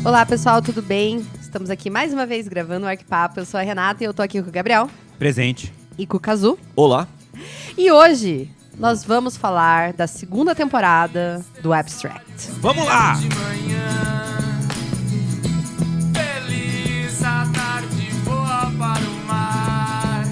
Olá, pessoal, tudo bem? Estamos aqui mais uma vez gravando o Arquipapo. Eu sou a Renata e eu tô aqui com o Gabriel. Presente. E com o Kazu. Olá. E hoje nós vamos falar da segunda temporada do Abstract. Vamos lá! Feliz a tarde voa para o mar.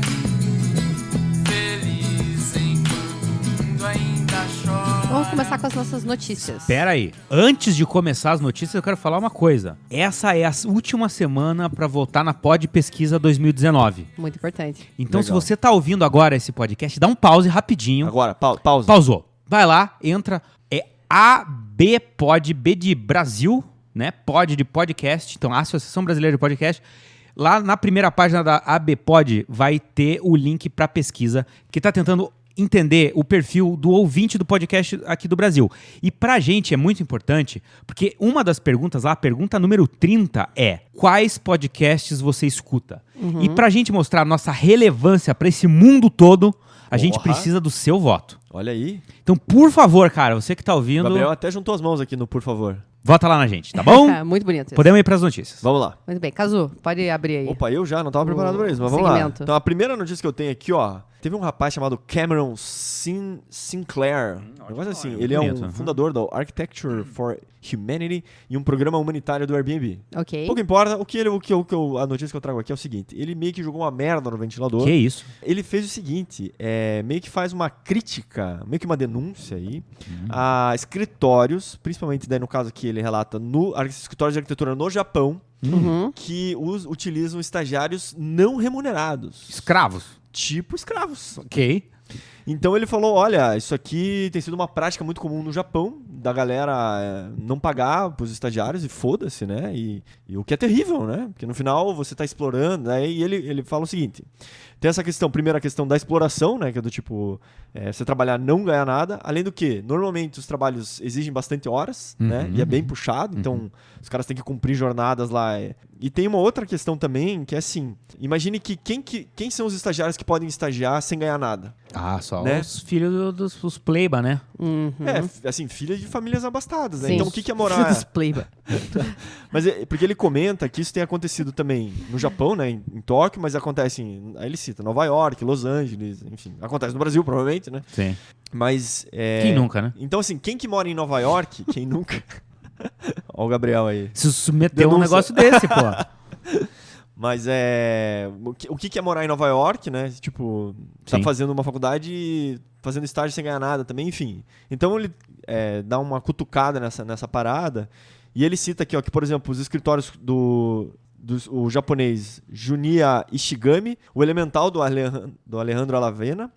Feliz enquanto o mundo ainda chora. Vamos começar com as nossas notícias. Pera aí. Antes de começar as notícias, eu quero falar uma coisa. Essa é a última semana pra votar na Pod Pesquisa 2019. Muito importante. Então, Legal. se você tá ouvindo agora esse podcast, dá um pause rapidinho. Agora, pausa. Pausou. Vai lá, entra. É ABPod, B de Brasil, né? Pod de podcast. Então, a Associação Brasileira de Podcast. Lá na primeira página da ABPod vai ter o link pra pesquisa que tá tentando entender o perfil do ouvinte do podcast aqui do Brasil. E pra gente é muito importante, porque uma das perguntas lá, a pergunta número 30 é: quais podcasts você escuta? E pra gente mostrar a nossa relevância pra esse mundo todo, a gente Porra. precisa do seu voto. Olha aí. Então, por favor, cara, você que tá O ouvindo, Gabriel até juntou as mãos aqui no por favor. vota lá na gente, tá bom? Muito bonito isso. Podemos ir pras notícias. Vamos lá. Muito bem. Kazu, pode abrir aí. Opa, eu já não tava O preparado pra isso, mas vamos lá. segmento. Então, a primeira notícia que eu tenho aqui, ó. Teve um rapaz chamado Cameron Sinclair. Um negócio assim. Ele é bonito, um uhum. fundador da Architecture for Humanity e um programa humanitário do Airbnb. Ok. Pouco importa, a notícia que eu trago aqui é o seguinte. Ele meio que jogou uma merda no ventilador. Que isso? Ele fez o seguinte, meio que faz uma crítica, meio que uma denúncia aí, a escritórios, principalmente daí no caso aqui ele relata no escritórios de arquitetura no Japão, Uhum. que utilizam estagiários não remunerados, Escravos. tipo escravos. Ok. Então ele falou, olha, isso aqui tem sido uma prática muito comum no Japão, da galera não pagar pros estagiários e foda-se, né? E o que é terrível, né? Porque no final você tá explorando, né? E ele fala o seguinte, tem essa questão, primeiro a questão da exploração, né? Que é do tipo, você trabalhar não ganhar nada, além do que, normalmente os trabalhos exigem bastante horas, né? E é bem puxado, então os caras têm que cumprir jornadas lá. E tem uma outra questão também, que é assim, imagine que quem são os estagiários que podem estagiar sem ganhar nada? Ah, só Né? os filhos dos pleiba, né? Uhum. Assim, filha de famílias abastadas, né? Sim. Então o que é Filho morar... dos playba. Mas porque ele comenta que isso tem acontecido também no Japão, né? Em Tóquio, mas acontece aí ele cita Nova York, Los Angeles, enfim. Acontece no Brasil, provavelmente, né? Sim. Mas... Quem nunca, né? Então, assim, quem que mora em Nova York, quem nunca... Ó o Gabriel aí. Se submeteu um Denúncia. negócio desse, pô. Mas o que é morar em Nova York, né? Tipo, tá Sim. fazendo uma faculdade, fazendo estágio sem ganhar nada também, enfim. Então ele dá uma cutucada nessa parada. E ele cita aqui, ó, que, por exemplo, os escritórios o japonês Juniya Ishigami, o Elemental do Alejandro Alavena,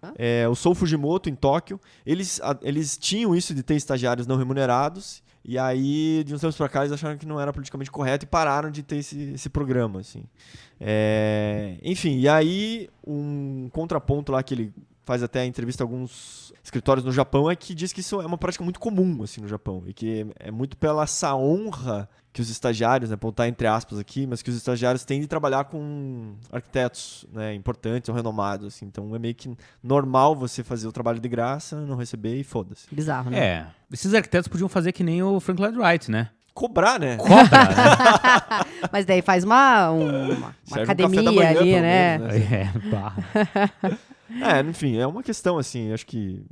o Sou Fujimoto em Tóquio, eles tinham isso de ter estagiários não remunerados. E aí, de uns tempos pra cá, eles acharam que não era politicamente correto e pararam de ter esse programa, assim. Enfim, e aí, um contraponto lá que ele faz até a entrevista a alguns escritórios no Japão é que diz que isso é uma prática muito comum, assim, no Japão. E que é muito pela essa honra que os estagiários, né, botar entre aspas aqui, mas que os estagiários têm de trabalhar com arquitetos, né, importantes ou renomados, assim. Então é meio que normal você fazer o trabalho de graça, não receber e foda-se. Bizarro, né? É. Esses arquitetos podiam fazer que nem o Frank Lloyd Wright, né? Cobrar, né? Cobra, né? Mas daí faz uma Serve um academia café da manhã, ali, pelo né? menos, né? É, barra. Enfim, é uma questão, assim, acho que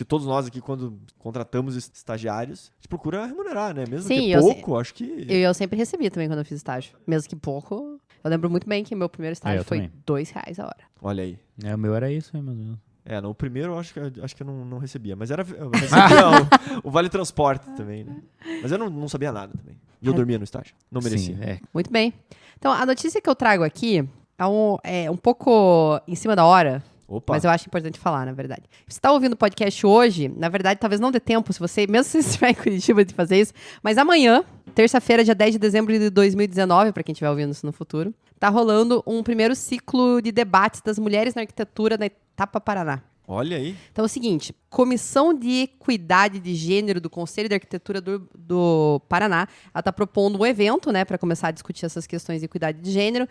todos nós aqui, quando contratamos estagiários, a gente procura remunerar, né? Mesmo Sim, que eu pouco, acho que... Eu sempre recebi também quando eu fiz estágio. Mesmo que pouco. Eu lembro muito bem que meu primeiro estágio eu foi também. R$2 a hora. Olha aí. O meu era isso aí, mesmo. No primeiro eu acho que eu não recebia, mas eu recebia o Vale Transporte também, né? Mas eu não sabia nada também. E eu dormia no estágio, não merecia. Sim, Muito bem. Então, a notícia que eu trago aqui é um pouco em cima da hora. Opa. Mas eu acho importante falar, na verdade. Se você está ouvindo o podcast hoje, na verdade, talvez não dê tempo, mesmo se você estiver em Curitiba, de fazer isso. Mas amanhã, terça-feira, dia 10 de dezembro de 2019, para quem estiver ouvindo isso no futuro, tá rolando um primeiro ciclo de debates das mulheres na arquitetura na Etapa Paraná. Olha aí. Então é o seguinte, Comissão de Equidade de Gênero do Conselho de Arquitetura do Paraná, ela está propondo um evento, né, para começar a discutir essas questões de equidade de gênero,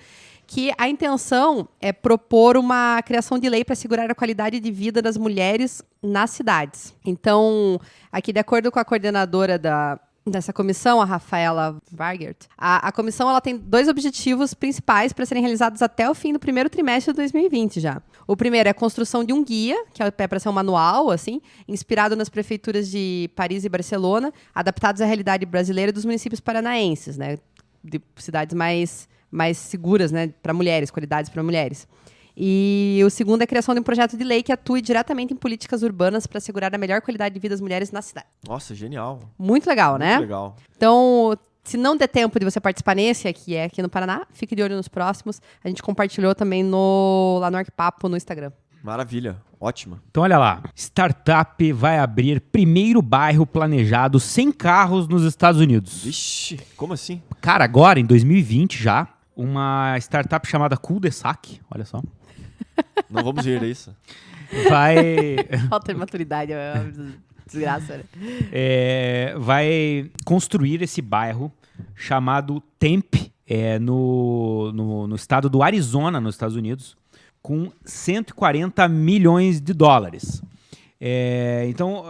que a intenção é propor uma criação de lei para assegurar a qualidade de vida das mulheres nas cidades. Então, aqui de acordo com a coordenadora dessa comissão, a Rafaela Vargert, a comissão ela tem 2 objetivos principais para serem realizados até o fim do primeiro trimestre de 2020 já. O primeiro é a construção de um guia, que é para ser um manual, assim, inspirado nas prefeituras de Paris e Barcelona, adaptados à realidade brasileira e dos municípios paranaenses, né? De cidades mais seguras, né, para mulheres, qualidades para mulheres. E o segundo é a criação de um projeto de lei que atue diretamente em políticas urbanas para assegurar a melhor qualidade de vida das mulheres na cidade. Nossa, genial. Muito legal, né? Muito legal. Então, se não der tempo de você participar nesse, que é aqui no Paraná, fique de olho nos próximos. A gente compartilhou também lá no Arquipapo, no Instagram. Maravilha. Ótima. Então olha lá, startup vai abrir primeiro bairro planejado sem carros nos Estados Unidos. Vixe, como assim? Cara, agora, em 2020 já, uma startup chamada Cul-de-Sac, olha só, Não vamos ver isso. vai... Falta de maturidade, é uma desgraça, né? vai construir esse bairro chamado Tempe, no estado do Arizona, nos Estados Unidos, com 140 milhões de dólares. Então,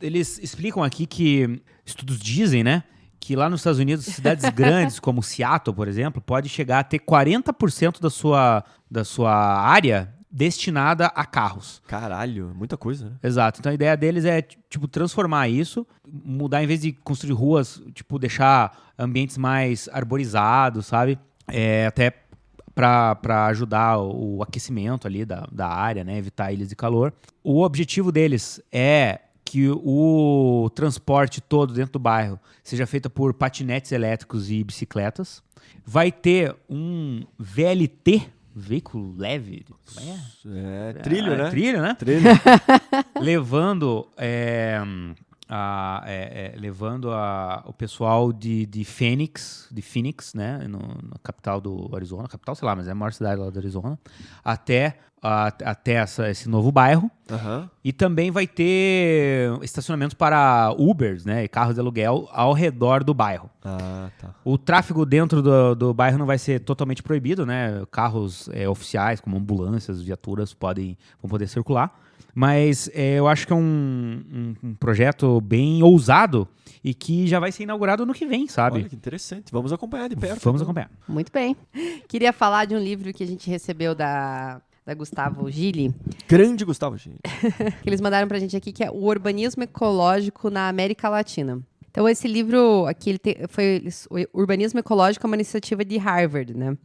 eles explicam aqui que estudos dizem, né, que lá nos Estados Unidos, cidades grandes como Seattle, por exemplo, pode chegar a ter 40% da sua área destinada a carros. Caralho, muita coisa, né? Exato. Então a ideia deles é, tipo, transformar isso, mudar, em vez de construir ruas, tipo, deixar ambientes mais arborizados, sabe? Até para ajudar o aquecimento ali da área, né? Evitar ilhas de calor. O objetivo deles é que o transporte todo dentro do bairro seja feito por patinetes elétricos e bicicletas. Vai ter um VLT, veículo leve. Trilho, né? Trilho, né? Trilho. Levando o pessoal de Phoenix, né, na capital do Arizona, capital, sei lá, mas é a maior cidade lá do Arizona, até esse novo bairro. Uhum. E também vai ter estacionamentos para Ubers, né, e carros de aluguel ao redor do bairro. Ah, tá. O tráfego dentro do bairro não vai ser totalmente proibido, né? Carros oficiais, como ambulâncias, viaturas, vão poder circular. Mas eu acho que é um projeto bem ousado e que já vai ser inaugurado no que vem, sabe? Olha que interessante. Vamos acompanhar de perto. Vamos então. acompanhar. Muito bem. Queria falar de um livro que a gente recebeu da Gustavo Gili, Grande Gustavo, gente. que eles mandaram pra gente aqui, que é O Urbanismo Ecológico na América Latina. Então, esse livro aqui, o Urbanismo Ecológico é uma iniciativa de Harvard, né?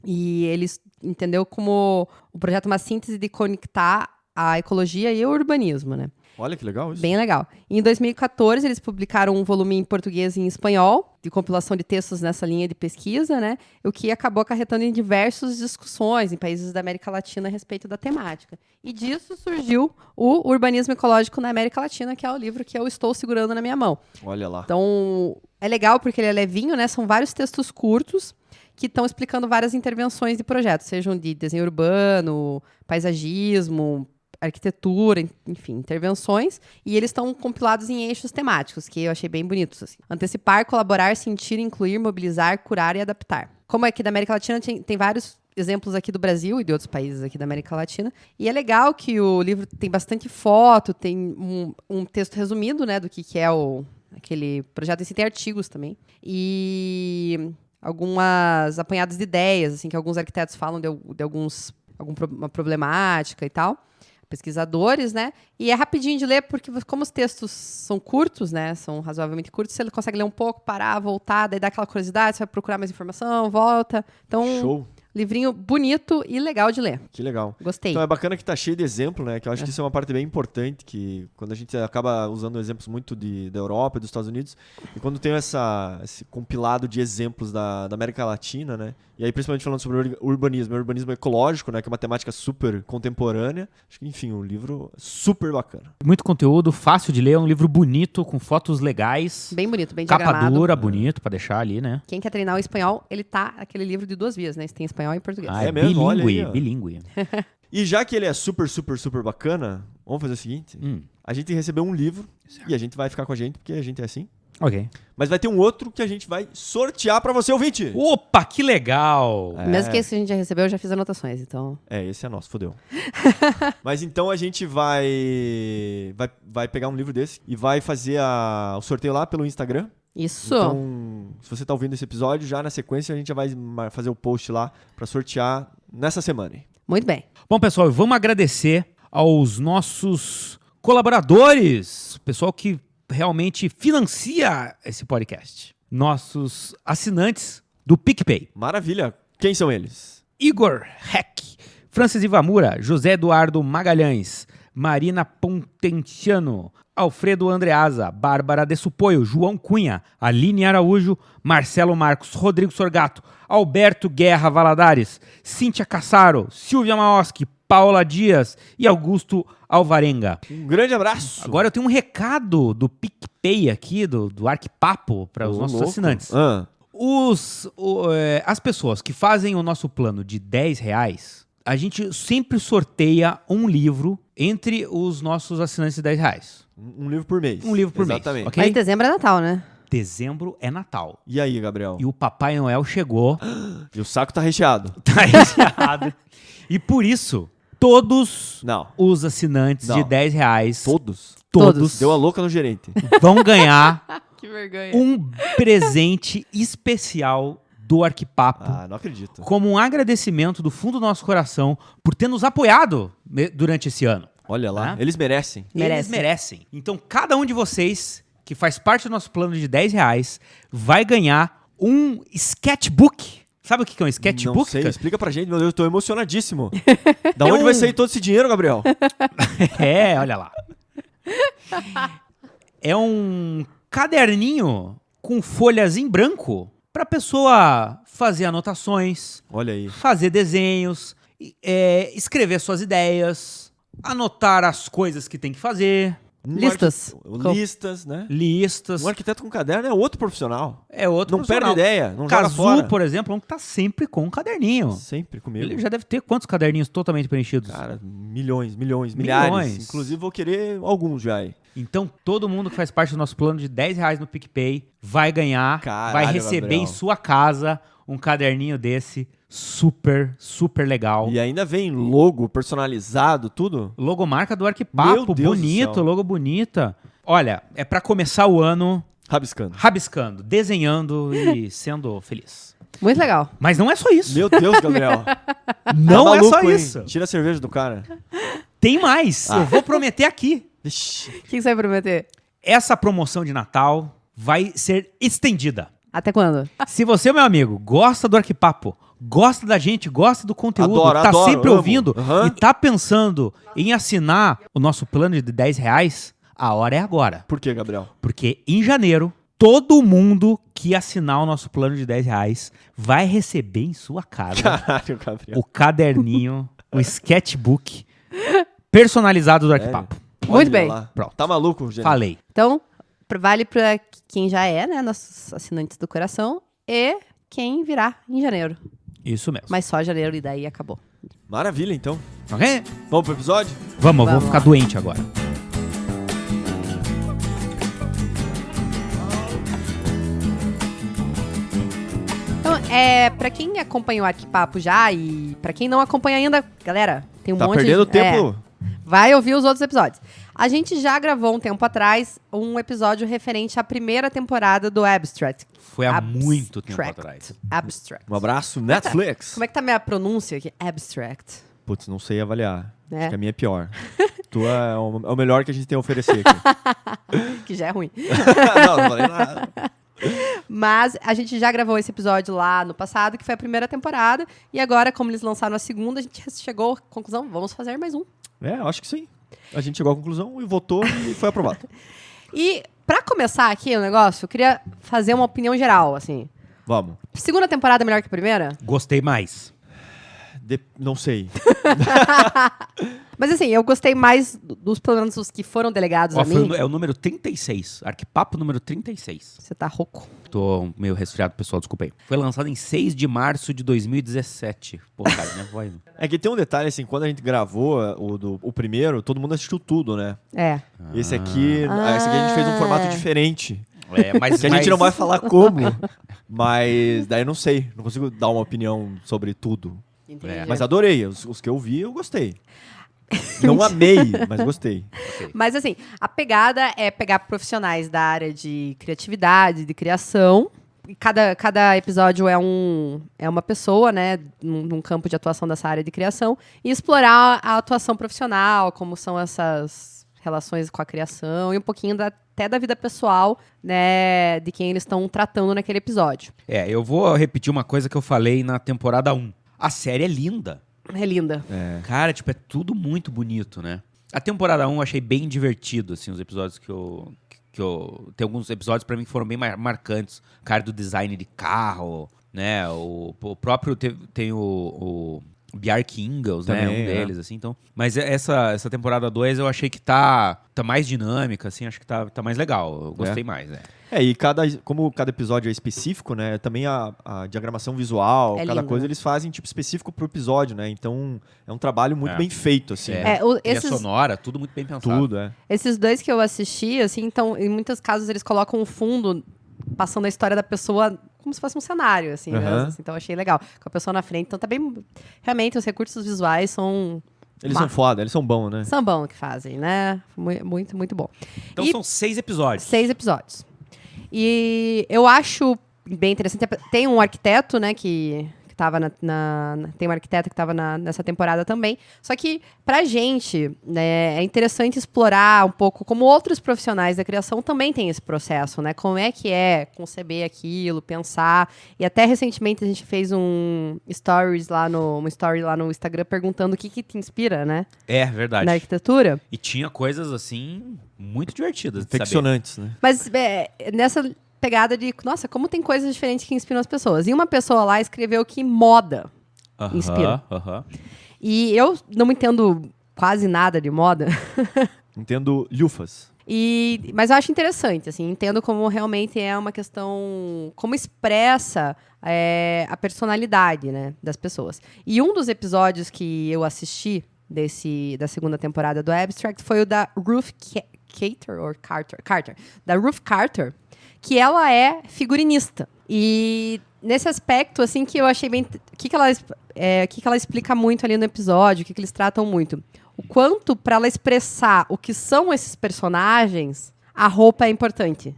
E eles entendeu como o projeto é uma síntese de conectar a ecologia e o urbanismo, né? Olha que legal isso. Bem legal. Em 2014, eles publicaram um volume em português e em espanhol, de compilação de textos nessa linha de pesquisa, né? O que acabou acarretando em diversas discussões em países da América Latina a respeito da temática. E disso surgiu o Urbanismo Ecológico na América Latina, que é o livro que eu estou segurando na minha mão. Olha lá. Então, é legal porque ele é levinho, né? São vários textos curtos que estão explicando várias intervenções de projetos, sejam de desenho urbano, paisagismo, arquitetura, enfim, intervenções, e eles estão compilados em eixos temáticos, que eu achei bem bonitos, assim. Antecipar, colaborar, sentir, incluir, mobilizar, curar e adaptar. Como aqui da América Latina, tem vários exemplos aqui do Brasil e de outros países aqui da América Latina, e é legal que o livro tem bastante foto, tem um texto resumido, né, do que é aquele projeto, em si tem artigos também, e algumas apanhadas de ideias, assim, que alguns arquitetos falam de alguma problemática e tal, pesquisadores, né? E é rapidinho de ler, porque como os textos são curtos, né? São razoavelmente curtos, você consegue ler um pouco, parar, voltar, daí dá aquela curiosidade, você vai procurar mais informação, volta. Então, Show. livrinho bonito e legal de ler. Que legal. Gostei. Então é bacana que tá cheio de exemplo, né? Que eu acho que isso é uma parte bem importante, que quando a gente acaba usando exemplos muito da Europa e dos Estados Unidos, e quando tem esse compilado de exemplos da América Latina, né? E aí principalmente falando sobre urbanismo ecológico, né? Que é uma temática super contemporânea. Acho que, enfim, um livro super bacana. Muito conteúdo, fácil de ler, é um livro bonito, com fotos legais. Bem bonito, bem Capa diagramado. dura, bonito, pra deixar ali, né? Quem quer treinar o espanhol, ele tá aquele livro de 2 vias, né? Você tem espanhol e português. Ah, É mesmo? Olha aí, ó. bilíngue. E já que ele é super, super, super bacana, vamos fazer o seguinte. A gente recebeu um livro e a gente vai ficar com a gente, porque a gente é assim. Ok. Mas vai ter um outro que a gente vai sortear pra você, ouvinte. Opa, que legal! Mesmo que esse a gente já recebeu, eu já fiz anotações, então... Esse é nosso, fodeu. Mas então a gente vai pegar um livro desse e vai fazer o sorteio lá pelo Instagram. Isso. Então, se você tá ouvindo esse episódio, já na sequência a gente já vai fazer o post lá pra sortear nessa semana. Muito bem. Bom, pessoal, vamos agradecer aos nossos colaboradores, pessoal que realmente financia esse podcast. Nossos assinantes do PicPay. Maravilha. Quem são eles? Igor Heck, Francis Ivamura, José Eduardo Magalhães, Marina Pontentiano, Alfredo Andreasa, Bárbara de Supoio, João Cunha, Aline Araújo, Marcelo Marcos, Rodrigo Sorgato, Alberto Guerra Valadares, Cíntia Cassaro, Silvia Maoski, Paula Dias e Augusto Alvarenga. Um grande abraço. Agora eu tenho um recado do PicPay aqui, do Arquipapo, para os nossos louco. assinantes. As pessoas que fazem o nosso plano de R$10, a gente sempre sorteia um livro entre os nossos assinantes de R$10. Um livro por mês. Um livro por mês. Exatamente. Ok? Mas dezembro é Natal, né? Dezembro é Natal. E aí, Gabriel? E o Papai Noel chegou. E o saco tá recheado. Tá recheado. E por isso, todos Não. os assinantes Não. de R$10, Todos? Todos. Deu a louca no gerente. vão ganhar Que vergonha. um presente especial do Arquipapo. Não acredito. Como um agradecimento do fundo do nosso coração por ter nos apoiado durante esse ano. Olha lá. Ah. Eles merecem. Eles merecem. Então, cada um de vocês que faz parte do nosso plano de R$10 vai ganhar um sketchbook. Sabe o que é um sketchbook? Não sei. cara? Explica pra gente, meu Deus. Eu tô emocionadíssimo. Da onde vai sair todo esse dinheiro, Gabriel? Olha lá. É um caderninho com folhas em branco para a pessoa fazer anotações, Olha aí. fazer desenhos, escrever suas ideias, anotar as coisas que tem que fazer, Listas. Listas, né? listas. Um arquiteto com caderno é outro profissional. É outro Não perde profissional. ideia. Não joga Cazu, fora. por exemplo, é um que tá sempre com um caderninho. Sempre comigo. Ele já deve ter quantos caderninhos totalmente preenchidos? Cara, milhões, milhares. Inclusive, vou querer alguns já aí. Então, todo mundo que faz parte do nosso plano de R$10 no PicPay vai ganhar, Caralho, vai receber Gabriel. em sua casa um caderninho desse super, super legal. E ainda vem logo personalizado, tudo. Logomarca do Meu Arquipapo, Deus do bonito, céu. logo bonita. Olha, é pra começar o ano Rabiscando. rabiscando, desenhando e sendo feliz. Muito legal. Mas não é só isso. Meu Deus, Gabriel. Não Tá é só maluco, hein? isso. Tira a cerveja do cara. Tem mais. Eu vou prometer aqui. Vixe. O que você vai prometer? Essa promoção de Natal vai ser estendida. Até quando? Se você, meu amigo, gosta do Arquipapo, gosta da gente, gosta do conteúdo, Adoro, tá adoro, sempre amo. ouvindo Aham. e tá pensando em assinar o nosso plano de R$10, a hora é agora. Por que, Gabriel? Porque em janeiro, todo mundo que assinar o nosso plano de R$10 vai receber em sua casa Caralho, Gabriel. o caderninho, o sketchbook personalizado do Arquipapo. Muito Olha bem. lá. Pronto. Tá maluco, gente? Falei. Então, vale pra quem já é, né? Nossos assinantes do coração. E quem virá em janeiro. Isso mesmo. Mas só janeiro e daí acabou. Maravilha, então. Ok? Vamos pro episódio? Vamos, eu vou Vamos ficar lá. doente agora. Então, pra quem acompanha o Arquipapo já e pra quem não acompanha ainda, galera, tem um Tá monte perdendo de... tempo? Vai ouvir os outros episódios. A gente já gravou um tempo atrás um episódio referente à primeira temporada do Abstract. Foi há muito tempo atrás. Abstract. Um abraço, Netflix. Como é que tá a minha pronúncia aqui? Abstract. Putz, não sei avaliar. É. Acho que a minha é pior. Tua é o melhor que a gente tem a oferecer aqui. Que já é ruim. Não falei nada. Mas a gente já gravou esse episódio lá no passado, que foi a primeira temporada. E agora, como eles lançaram a segunda, a gente chegou à conclusão, vamos fazer mais um. Eu acho que sim. A gente chegou à conclusão e votou e foi aprovado. E pra começar aqui o negócio, eu queria fazer uma opinião geral, assim. Vamos. Segunda temporada é melhor que a primeira? Gostei mais. Não sei. Mas assim, eu gostei mais dos, pelo menos, os que foram delegados Ó, a mim. é o número 36. Arquipapo número 36. Você tá rouco. Tô meio resfriado, pessoal, desculpa aí. Foi lançado em 6 de março de 2017. Pô, cara, minha voz... É que tem um detalhe, assim, quando a gente gravou o primeiro, todo mundo assistiu tudo, né? É. Esse aqui a gente fez um formato é. diferente. Mas, Que a gente não vai falar como, mas daí eu não sei. Não consigo dar uma opinião sobre tudo. Entendi. Mas adorei. Os que eu vi, eu gostei. Não amei, mas gostei. Mas assim, a pegada é pegar profissionais da área de criatividade, de criação. E cada episódio é uma pessoa, né, num campo de atuação dessa área de criação, e explorar a atuação profissional, como são essas relações com a criação, e um pouquinho até da vida pessoal, né, de quem eles estão tratando naquele episódio. Eu vou repetir uma coisa que eu falei na temporada 1. A série é linda. É linda. Cara, tipo, é tudo muito bonito, né? A temporada 1 eu achei bem divertido, assim, os episódios que eu... Tem alguns episódios pra mim que foram bem marcantes. O cara do design de carro, né? O próprio tem o Bjarke Ingels, né? Também, Um deles, assim, então. Mas essa temporada 2 eu achei que tá mais dinâmica, assim, acho que tá mais legal. Eu gostei mais, né? E como cada episódio é específico, né? Também a diagramação visual, cada lindo, coisa né? eles fazem tipo específico pro episódio, né? Então é um trabalho muito bem feito, assim. Trilha sonora, tudo muito bem pensado. Tudo, Esses dois que eu assisti, assim, então, em muitos casos eles colocam um fundo passando a história da pessoa como se fosse um cenário, assim, Uhum. mesmo, assim. Então eu achei legal. Com a pessoa na frente. Então tá bem... Realmente, os recursos visuais são... Eles são foda, eles são bons, né? São bons que fazem, né? Muito, muito bom. Então E são 6 episódios. 6 episódios. E eu acho bem interessante. Tem um arquiteto, né, que tava tem uma arquiteta que estava nessa temporada também. Só que, pra gente, né, é interessante explorar um pouco como outros profissionais da criação também têm esse processo, né? Como é que é conceber aquilo, pensar. E até recentemente a gente fez uma story lá no Instagram perguntando o que te inspira, né? É, verdade. Na arquitetura. E tinha coisas, assim, muito divertidas de saber. Ficcionantes, né? Mas nessa pegada de, nossa, como tem coisas diferentes que inspiram as pessoas. E uma pessoa lá escreveu que moda inspira. E eu não entendo quase nada de moda. Entendo lufas. Mas eu acho interessante, assim, entendo como realmente é uma questão, como expressa a personalidade, né, das pessoas. E um dos episódios que eu assisti da segunda temporada do Abstract foi o da Ruth Carter, da Ruth Carter, que ela é figurinista. E nesse aspecto, assim, que eu achei bem... O que ela explica muito ali no episódio, o que eles tratam muito. O quanto, para ela expressar o que são esses personagens, a roupa é importante.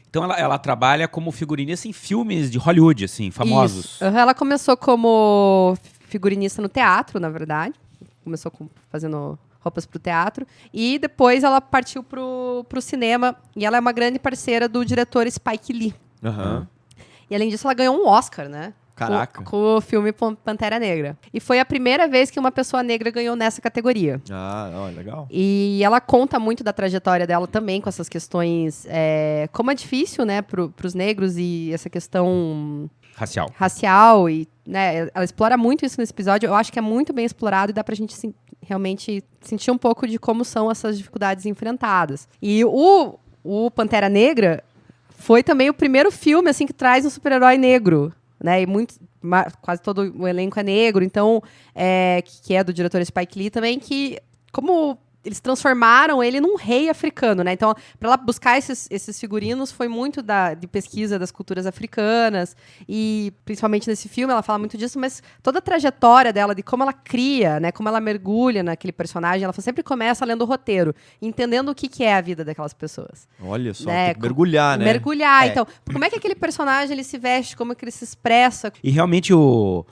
Então ela trabalha como figurinista em filmes de Hollywood, assim, famosos. Isso. Ela começou como figurinista no teatro, na verdade. Começou fazendo roupas pro teatro. E depois ela partiu pro cinema. E ela é uma grande parceira do diretor Spike Lee. Aham. E além disso, ela ganhou um Oscar, né? Caraca. Com o filme Pantera Negra. E foi a primeira vez que uma pessoa negra ganhou nessa categoria. Legal. E ela conta muito da trajetória dela também com essas questões. Como é difícil, né, pros negros e essa questão racial. E, né, ela explora muito isso nesse episódio. Eu acho que é muito bem explorado e dá pra gente realmente sentir um pouco de como são essas dificuldades enfrentadas. E o Pantera Negra foi também o primeiro filme assim que traz um super-herói negro, né? E quase todo o elenco é negro, então que é do diretor Spike Lee também, que como eles transformaram ele num rei africano, né? Então, para ela buscar esses figurinos foi muito de pesquisa das culturas africanas e principalmente nesse filme ela fala muito disso, mas toda a trajetória dela, de como ela cria, né? Como ela mergulha naquele personagem, ela sempre começa lendo o roteiro, entendendo o que é a vida daquelas pessoas. Olha só, né? tem que mergulhar, né? Mergulhar, então. Como é que aquele personagem ele se veste, como é que ele se expressa? E realmente o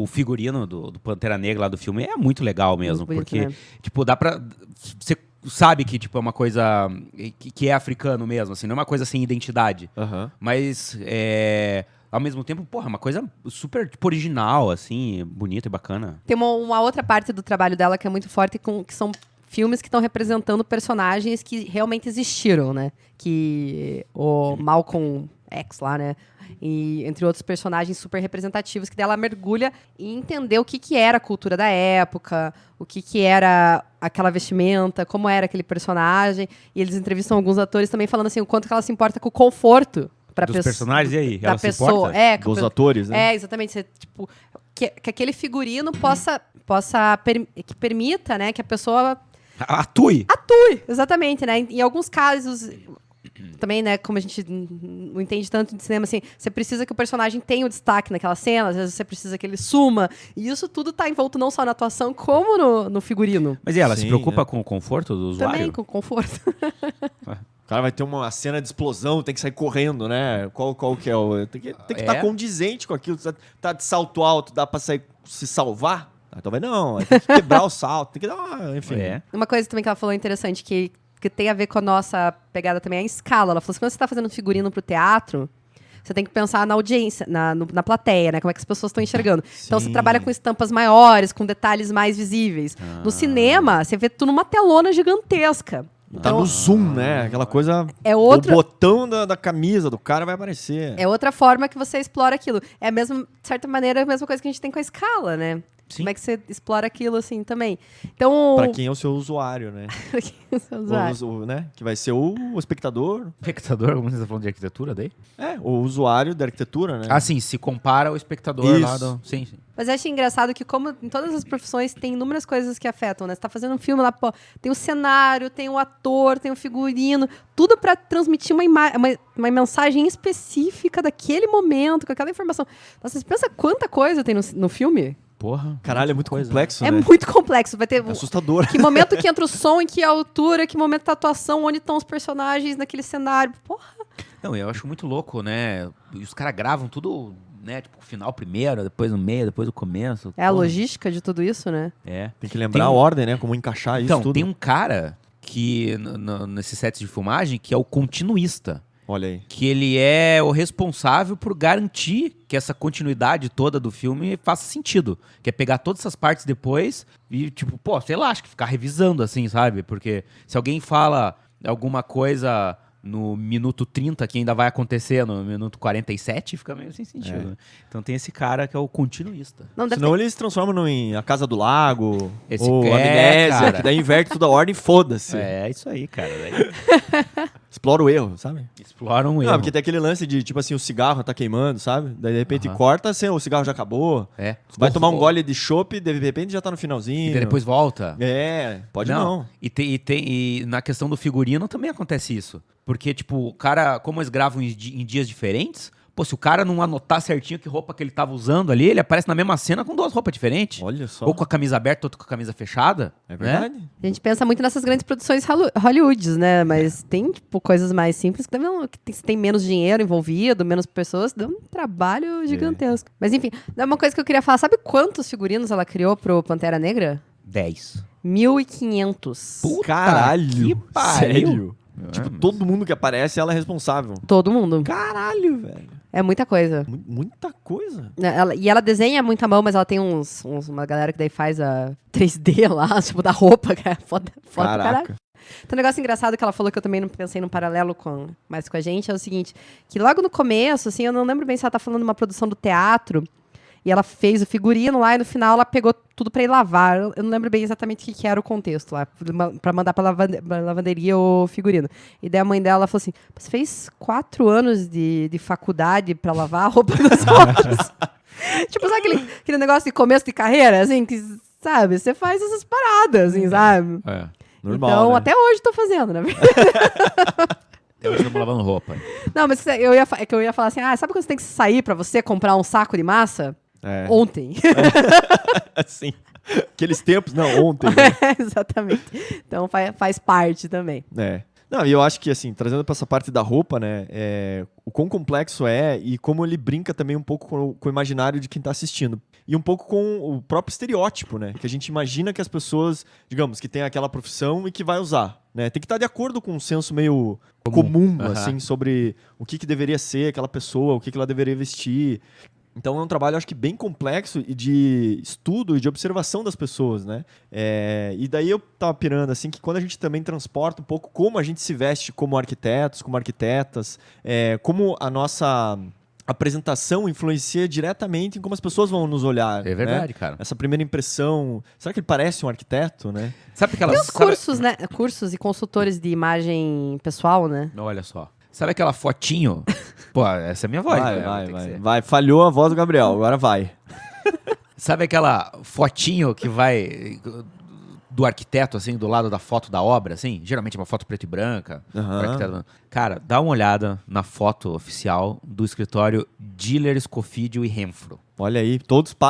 figurino do Pantera Negra lá do filme é muito legal mesmo, Muito bonito, porque, né? tipo, dá pra... Você sabe que, tipo, é uma coisa que é africano mesmo, assim, não é uma coisa sem identidade. Aham. Mas, ao mesmo tempo, porra, é uma coisa super, tipo, original, assim, bonita e bacana. Tem uma outra parte do trabalho dela que é muito forte, que são filmes que estão representando personagens que realmente existiram, né? Que o Malcolm X lá, né? E entre outros personagens super representativos, que dela mergulha e entender o que era a cultura da época, o que era aquela vestimenta, como era aquele personagem. E eles entrevistam alguns atores também falando assim, o quanto que ela se importa com o conforto Dos personagens, e aí? da Ela se pessoa. importa? Dos atores, né? Exatamente. Tipo, que aquele figurino que permita, né, que a pessoa Atue! exatamente, né? Em alguns casos, Também, né, como a gente não entende tanto de cinema, assim, você precisa que o personagem tenha o destaque naquela cena, às vezes você precisa que ele suma. E isso tudo tá envolto não só na atuação, como no figurino. Mas e ela se Sim, preocupa né? com o conforto do usuário? Também, com conforto. O cara vai ter uma cena de explosão, tem que sair correndo, né? Qual que é o... Tem que estar condizente com aquilo. Tá de salto alto, dá pra sair, se salvar? Talvez não, tem que quebrar o salto, tem que dar uma... Enfim. Uma coisa também que ela falou interessante, que tem a ver com a nossa pegada também, é a escala. Ela falou assim, quando você tá fazendo figurino pro teatro, você tem que pensar na audiência, na plateia, né? Como é que as pessoas estão enxergando. Então você trabalha com estampas maiores, com detalhes mais visíveis. No cinema, você vê tudo numa telona gigantesca. Tá no zoom, né? Aquela coisa... O botão da camisa do cara vai aparecer. É outra forma que você explora aquilo. É a mesma, de certa maneira, a mesma coisa que a gente tem com a escala, né? Sim. Como é que você explora aquilo assim também? Então, Pra quem é o seu usuário, né? pra quem é o seu usuário. Né? Que vai ser o espectador. Espectador, como você tá falando de arquitetura daí? O usuário da arquitetura, né? Ah, sim, se compara ao espectador lá Isso. do... Sim. Mas eu acho engraçado que, como em todas as profissões, tem inúmeras coisas que afetam, né? Você tá fazendo um filme lá, pô, tem o cenário, tem o ator, tem o figurino, tudo pra transmitir uma mensagem específica daquele momento, com aquela informação. Nossa, você pensa quanta coisa tem no filme? Porra. Caralho, é muito complexo, É né? muito complexo. Vai ter É assustador. que momento que entra o som, em que altura, que momento da atuação, onde estão os personagens naquele cenário. Porra. Não, eu acho muito louco, né? E os caras gravam tudo, né? Tipo, o final primeiro, depois no meio, depois o começo. É a Porra. logística de tudo isso, né? É. Tem que lembrar Tem a um- ordem, né? Como encaixar Então, isso tudo. tem um cara que, nesses sets de filmagem, que é o continuista. Olha aí. Que ele é o responsável por garantir que essa continuidade toda do filme faça sentido. Que é pegar todas essas partes depois e, tipo, pô, sei lá, acho que ficar revisando, assim, sabe? Porque se alguém fala alguma coisa no minuto 30 que ainda vai acontecer no minuto 47, fica meio sem sentido. Né? Então tem esse cara que é o continuista. Não, deve Senão eles transformam em A Casa do Lago, Esse ou é, Amnésia, cara. que daí inverte toda a ordem e foda-se. É isso aí, cara. Daí Explora o erro, sabe? exploram o Não, erro. porque tem aquele lance de, tipo assim, o cigarro tá queimando, sabe? Daí de repente Aham. corta, assim, o cigarro já acabou. É. Vai tomar um gole de chopp, de repente já tá no finalzinho. E daí depois volta. É, pode não. E na questão do figurino também acontece isso. Porque, tipo, o cara, como eles gravam em dias diferentes, pô, se o cara não anotar certinho que roupa que ele tava usando ali, ele aparece na mesma cena com duas roupas diferentes. Olha só. Ou com a camisa aberta, outro com a camisa fechada. É verdade. Né? A gente pensa muito nessas grandes produções Hollywoods, né? Mas tem, tipo, coisas mais simples que também tem menos dinheiro envolvido, menos pessoas, dá um trabalho gigantesco. Mas enfim, é uma coisa que eu queria falar. Sabe quantos figurinos ela criou pro Pantera Negra? 10. 1.500. Puta Caralho. que pariu. Sério? Tipo, todo mundo que aparece, ela é responsável. Todo mundo. Caralho, velho. É muita coisa. Muita coisa. E ela desenha muito à mão, mas ela tem uma galera que daí faz a 3D lá, tipo, da roupa, que é foda pra caralho. Caraca. Então, um negócio engraçado que ela falou que eu também não pensei num paralelo mais com a gente é o seguinte, que logo no começo, assim, eu não lembro bem se ela tá falando de uma produção do teatro, e ela fez o figurino lá, e no final ela pegou tudo pra ir lavar. Eu não lembro bem exatamente o que era o contexto lá, pra mandar pra lavanderia o figurino. E daí a mãe dela falou assim, você fez 4 anos de faculdade pra lavar a roupa dos outros? Tipo, sabe aquele negócio de começo de carreira, assim, que, sabe, você faz essas paradas, assim, sabe? É. Normal, Então, né? até hoje tô fazendo, né? Até hoje estamos lavando roupa. Não, mas eu ia falar assim, sabe quando você tem que sair pra você comprar um saco de massa? É. Ontem. Assim. Aqueles tempos, não, ontem. Né? Exatamente. Então faz parte também. É. Não, e eu acho que, assim, trazendo pra essa parte da roupa, né, o quão complexo é e como ele brinca também um pouco com o imaginário de quem tá assistindo. E um pouco com o próprio estereótipo, né, que a gente imagina que as pessoas, digamos, que tem aquela profissão e que vai usar, né, tem que estar de acordo com um senso meio comum, Aham. assim, sobre o que deveria ser aquela pessoa, o que ela deveria vestir. Então é um trabalho, acho que, bem complexo e de estudo e de observação das pessoas, né? E daí eu tava pirando, assim, que quando a gente também transporta um pouco como a gente se veste como arquitetos, como arquitetas, como a nossa apresentação influencia diretamente em como as pessoas vão nos olhar. É verdade, né? cara. Essa primeira impressão... Será que ele parece um arquiteto, né? Sabe aquelas... Tem os cursos, né? Cursos e consultores de imagem pessoal, né? Olha só. Sabe aquela fotinho? Pô, essa é a minha voz. né? Tem que ser. Vai. Falhou a voz do Gabriel, agora vai. Sabe aquela fotinho que vai do arquiteto, assim, do lado da foto da obra, assim. Geralmente é uma foto preto e branca. Aham. do arquiteto. Cara, dá uma olhada na foto oficial do escritório Diller, Scofidio e Renfro. Olha aí,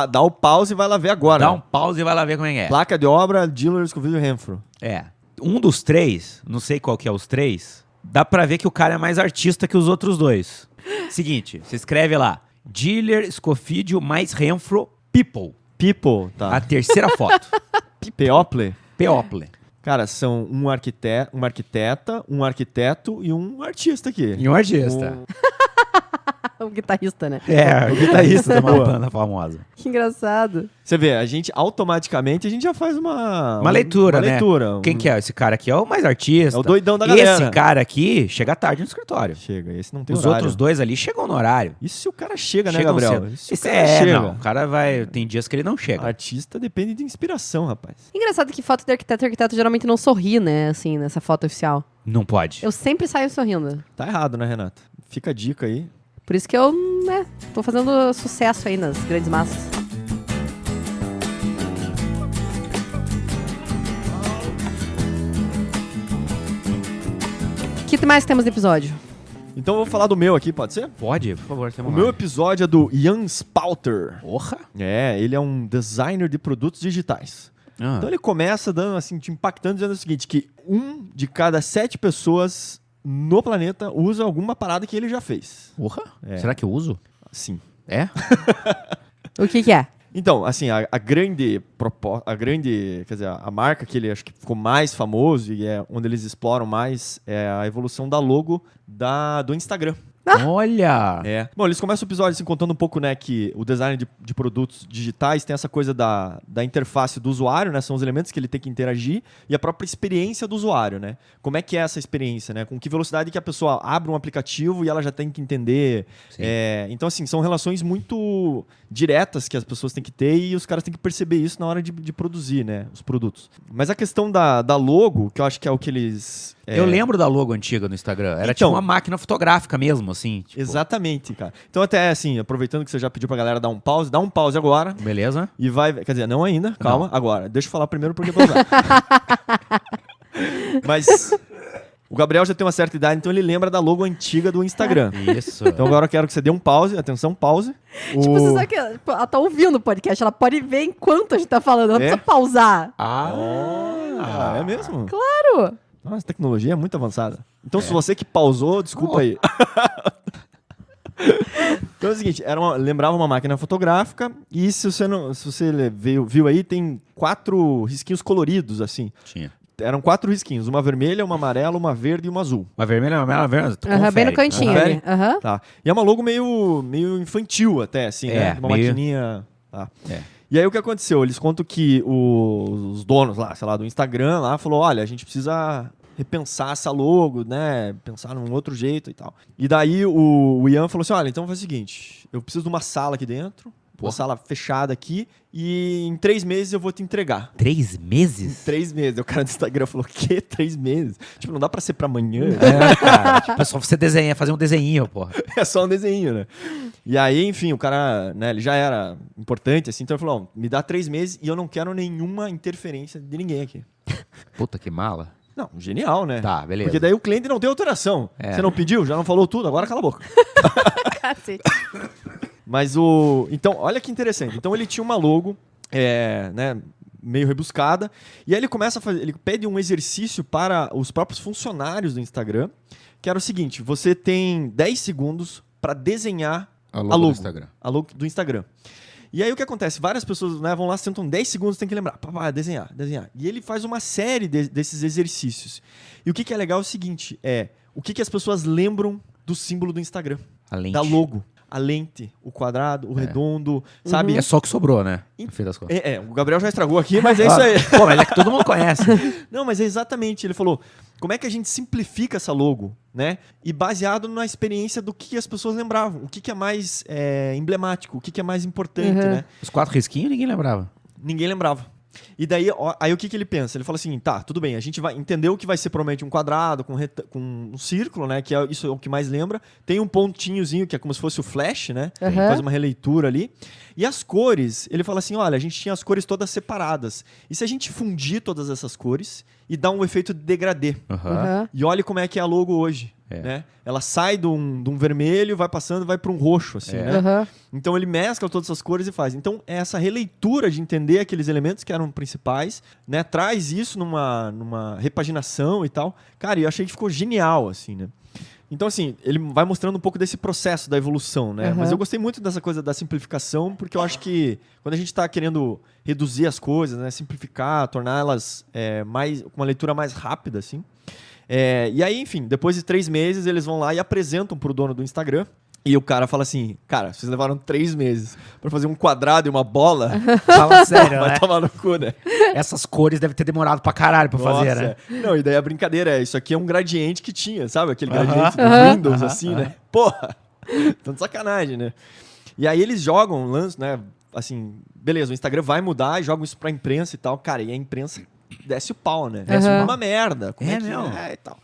dá o pause e vai lá ver agora. Dá um pause e vai lá ver como é que é. Placa de obra, Diller, Scofidio e Renfro. É. Um dos três, não sei qual que é os três, dá pra ver que o cara é mais artista que os outros dois. Seguinte, você escreve lá, Diller, Scofidio mais Renfro, People. People, tá. A terceira foto. People. People. Cara, são uma arquiteta, um arquiteto e um artista aqui. E um artista. O guitarrista, né? É, o guitarrista de uma Boa. banda famosa. Que engraçado. Você vê, automaticamente a gente já faz uma Leitura, uma né? leitura. Quem que é? Esse cara aqui é o mais artista. É o doidão da galera. Esse cara aqui chega tarde no escritório. Chega, esse não tem Os horário. outros dois ali chegam no horário. Isso se o cara chega, né, Chegam Gabriel? cedo. Isso se o Esse cara chega. não. O cara vai... Tem dias que ele não chega. Artista depende de inspiração, rapaz. Engraçado que foto de arquiteto geralmente não sorri, né? Assim, nessa foto oficial. Não pode. Eu sempre saio sorrindo. Tá errado, né, Renata? Fica a dica aí. Por isso que eu, né, tô fazendo sucesso aí nas grandes massas. O que mais temos no episódio? Então eu vou falar do meu aqui, pode ser? Pode, por favor. O meu episódio é do Ian Spalter. Porra. É, ele é um designer de produtos digitais. Ah. Então ele começa dando assim, te impactando, dizendo o seguinte, que 1 de cada 7 pessoas no planeta usa alguma parada que ele já fez. Porra. É. Será que eu uso? Sim. É? O que é? Então, assim, a grande, quer dizer, a marca que ele acho que ficou mais famoso e é onde eles exploram mais é a evolução da logo do Instagram. Olha. É. Bom, eles começam o episódio assim, contando um pouco, né, que o design de produtos digitais tem essa coisa da interface do usuário, né? São os elementos que ele tem que interagir e a própria experiência do usuário, né? Como é que é essa experiência, né? Com que velocidade que a pessoa abre um aplicativo e ela já tem que entender. Sim. Então, assim, são relações muito diretas que as pessoas têm que ter e os caras têm que perceber isso na hora de produzir, né? Os produtos. Mas a questão da logo, que eu acho que é o que eles... Eu lembro da logo antiga no Instagram. Era Então, tipo uma máquina fotográfica mesmo, assim. Tipo, Exatamente, cara. Então, até assim, aproveitando que você já pediu pra galera dar um pause, dá um pause agora. Beleza? E vai. Quer dizer, não ainda, calma, agora. Deixa eu falar primeiro porque vou usar. Mas o Gabriel já tem uma certa idade, então ele lembra da logo antiga do Instagram. Isso. Então agora eu quero que você dê um pause, atenção, pause. Tipo, você sabe que ela tá ouvindo o podcast, ela pode ver enquanto a gente tá falando, ela não precisa pausar. É mesmo? Claro! Nossa, a tecnologia é muito avançada. Então, se você que pausou, desculpa aí. Então é o seguinte, lembrava uma máquina fotográfica e se você viu aí, tem 4 risquinhos coloridos, assim. Tinha. Eram 4 risquinhos, uma vermelha, uma amarela, uma verde e uma azul. Uma vermelha, uma amarela, verde. Bem no cantinho Confere? ali. Aham. Tá. E é uma logo meio infantil até, assim, né? Uma meio- maquininha... Tá. É. E aí o que aconteceu? Eles contam que os donos lá, sei lá, do Instagram lá, falou, olha, a gente precisa repensar essa logo, né? Pensar num outro jeito e tal. E daí o Ian falou assim, olha, então faz o seguinte, eu preciso de uma sala aqui dentro, uma sala fechada aqui, e em 3 meses eu vou te entregar. 3 meses? 3 meses. O cara do Instagram falou, o quê? 3 meses? Tipo, não dá pra ser pra amanhã. É, cara. Tipo, é só você desenhar, fazer um desenho, porra. É só um desenho, né? E aí, enfim, o cara, né, ele já era importante, assim, então ele falou, ó, me dá 3 meses e eu não quero nenhuma interferência de ninguém aqui. Puta que mala. Não, genial, né? Tá, beleza. Porque daí o cliente não tem alteração. É. Você não pediu, já não falou tudo, agora cala a boca. Cacete. Mas então, olha que interessante. Então ele tinha uma logo, né, meio rebuscada, e aí ele começa a fazer, ele pede um exercício para os próprios funcionários do Instagram, que era o seguinte, você tem 10 segundos para desenhar A a logo logo do Instagram. a logo do Instagram. E aí o que acontece? Várias pessoas, né, vão lá, sentam 10 segundos, tem que lembrar, desenhar. E ele faz uma série desses exercícios. E o que é legal é o seguinte, o que as pessoas lembram do símbolo do Instagram, A lente. da logo. A lente, o quadrado, o redondo, sabe? E é só o que sobrou, né? No fim das contas. O Gabriel já estragou aqui, mas é isso aí. Pô, mas é que todo mundo conhece. Não, mas é exatamente. Ele falou, como é que a gente simplifica essa logo, né? E baseado na experiência do que as pessoas lembravam. O que é mais emblemático, o que é mais importante, né? Os 4 risquinhos ninguém lembrava. Ninguém lembrava. E daí, aí o que ele pensa? Ele fala assim, tá, tudo bem, a gente vai entender o que vai ser provavelmente um quadrado com um círculo, né? Que isso é o que mais lembra. Tem um pontinhozinho que é como se fosse o flash, né? Uhum. Faz uma releitura ali. E as cores, ele fala assim, olha, a gente tinha as cores todas separadas. E se a gente fundir todas essas cores e dar um efeito de degradê? Uhum. E olha como é que é a logo hoje. Né? Ela sai de um vermelho, vai passando, vai para um roxo, assim, né? Uhum. Então ele mescla todas essas cores e faz. Então essa releitura de entender aqueles elementos que eram principais, né? Traz isso numa repaginação e tal. Cara, eu achei que ficou genial, assim, né? Então, assim, ele vai mostrando um pouco desse processo da evolução, né? Uhum. Mas eu gostei muito dessa coisa da simplificação, porque eu acho que quando a gente está querendo reduzir as coisas, né? Simplificar, torná-las com uma leitura mais rápida, assim. E aí, enfim, depois de 3 meses, eles vão lá e apresentam pro dono do Instagram. E o cara fala assim, cara, vocês levaram 3 meses pra fazer um quadrado e uma bola? Fala sério, Vai né? tomar no cu, né? Essas cores devem ter demorado pra caralho pra fazer, né? Não, e daí a brincadeira isso aqui é um gradiente que tinha, sabe? Aquele gradiente do Aham. Windows, assim, né? Porra! Tanto sacanagem, né? E aí eles jogam, né? Assim, beleza, o Instagram vai mudar, jogam isso pra imprensa e tal. Cara, e a imprensa desce o pau, né? Desce Aham. uma merda. Como é que meu. e tal.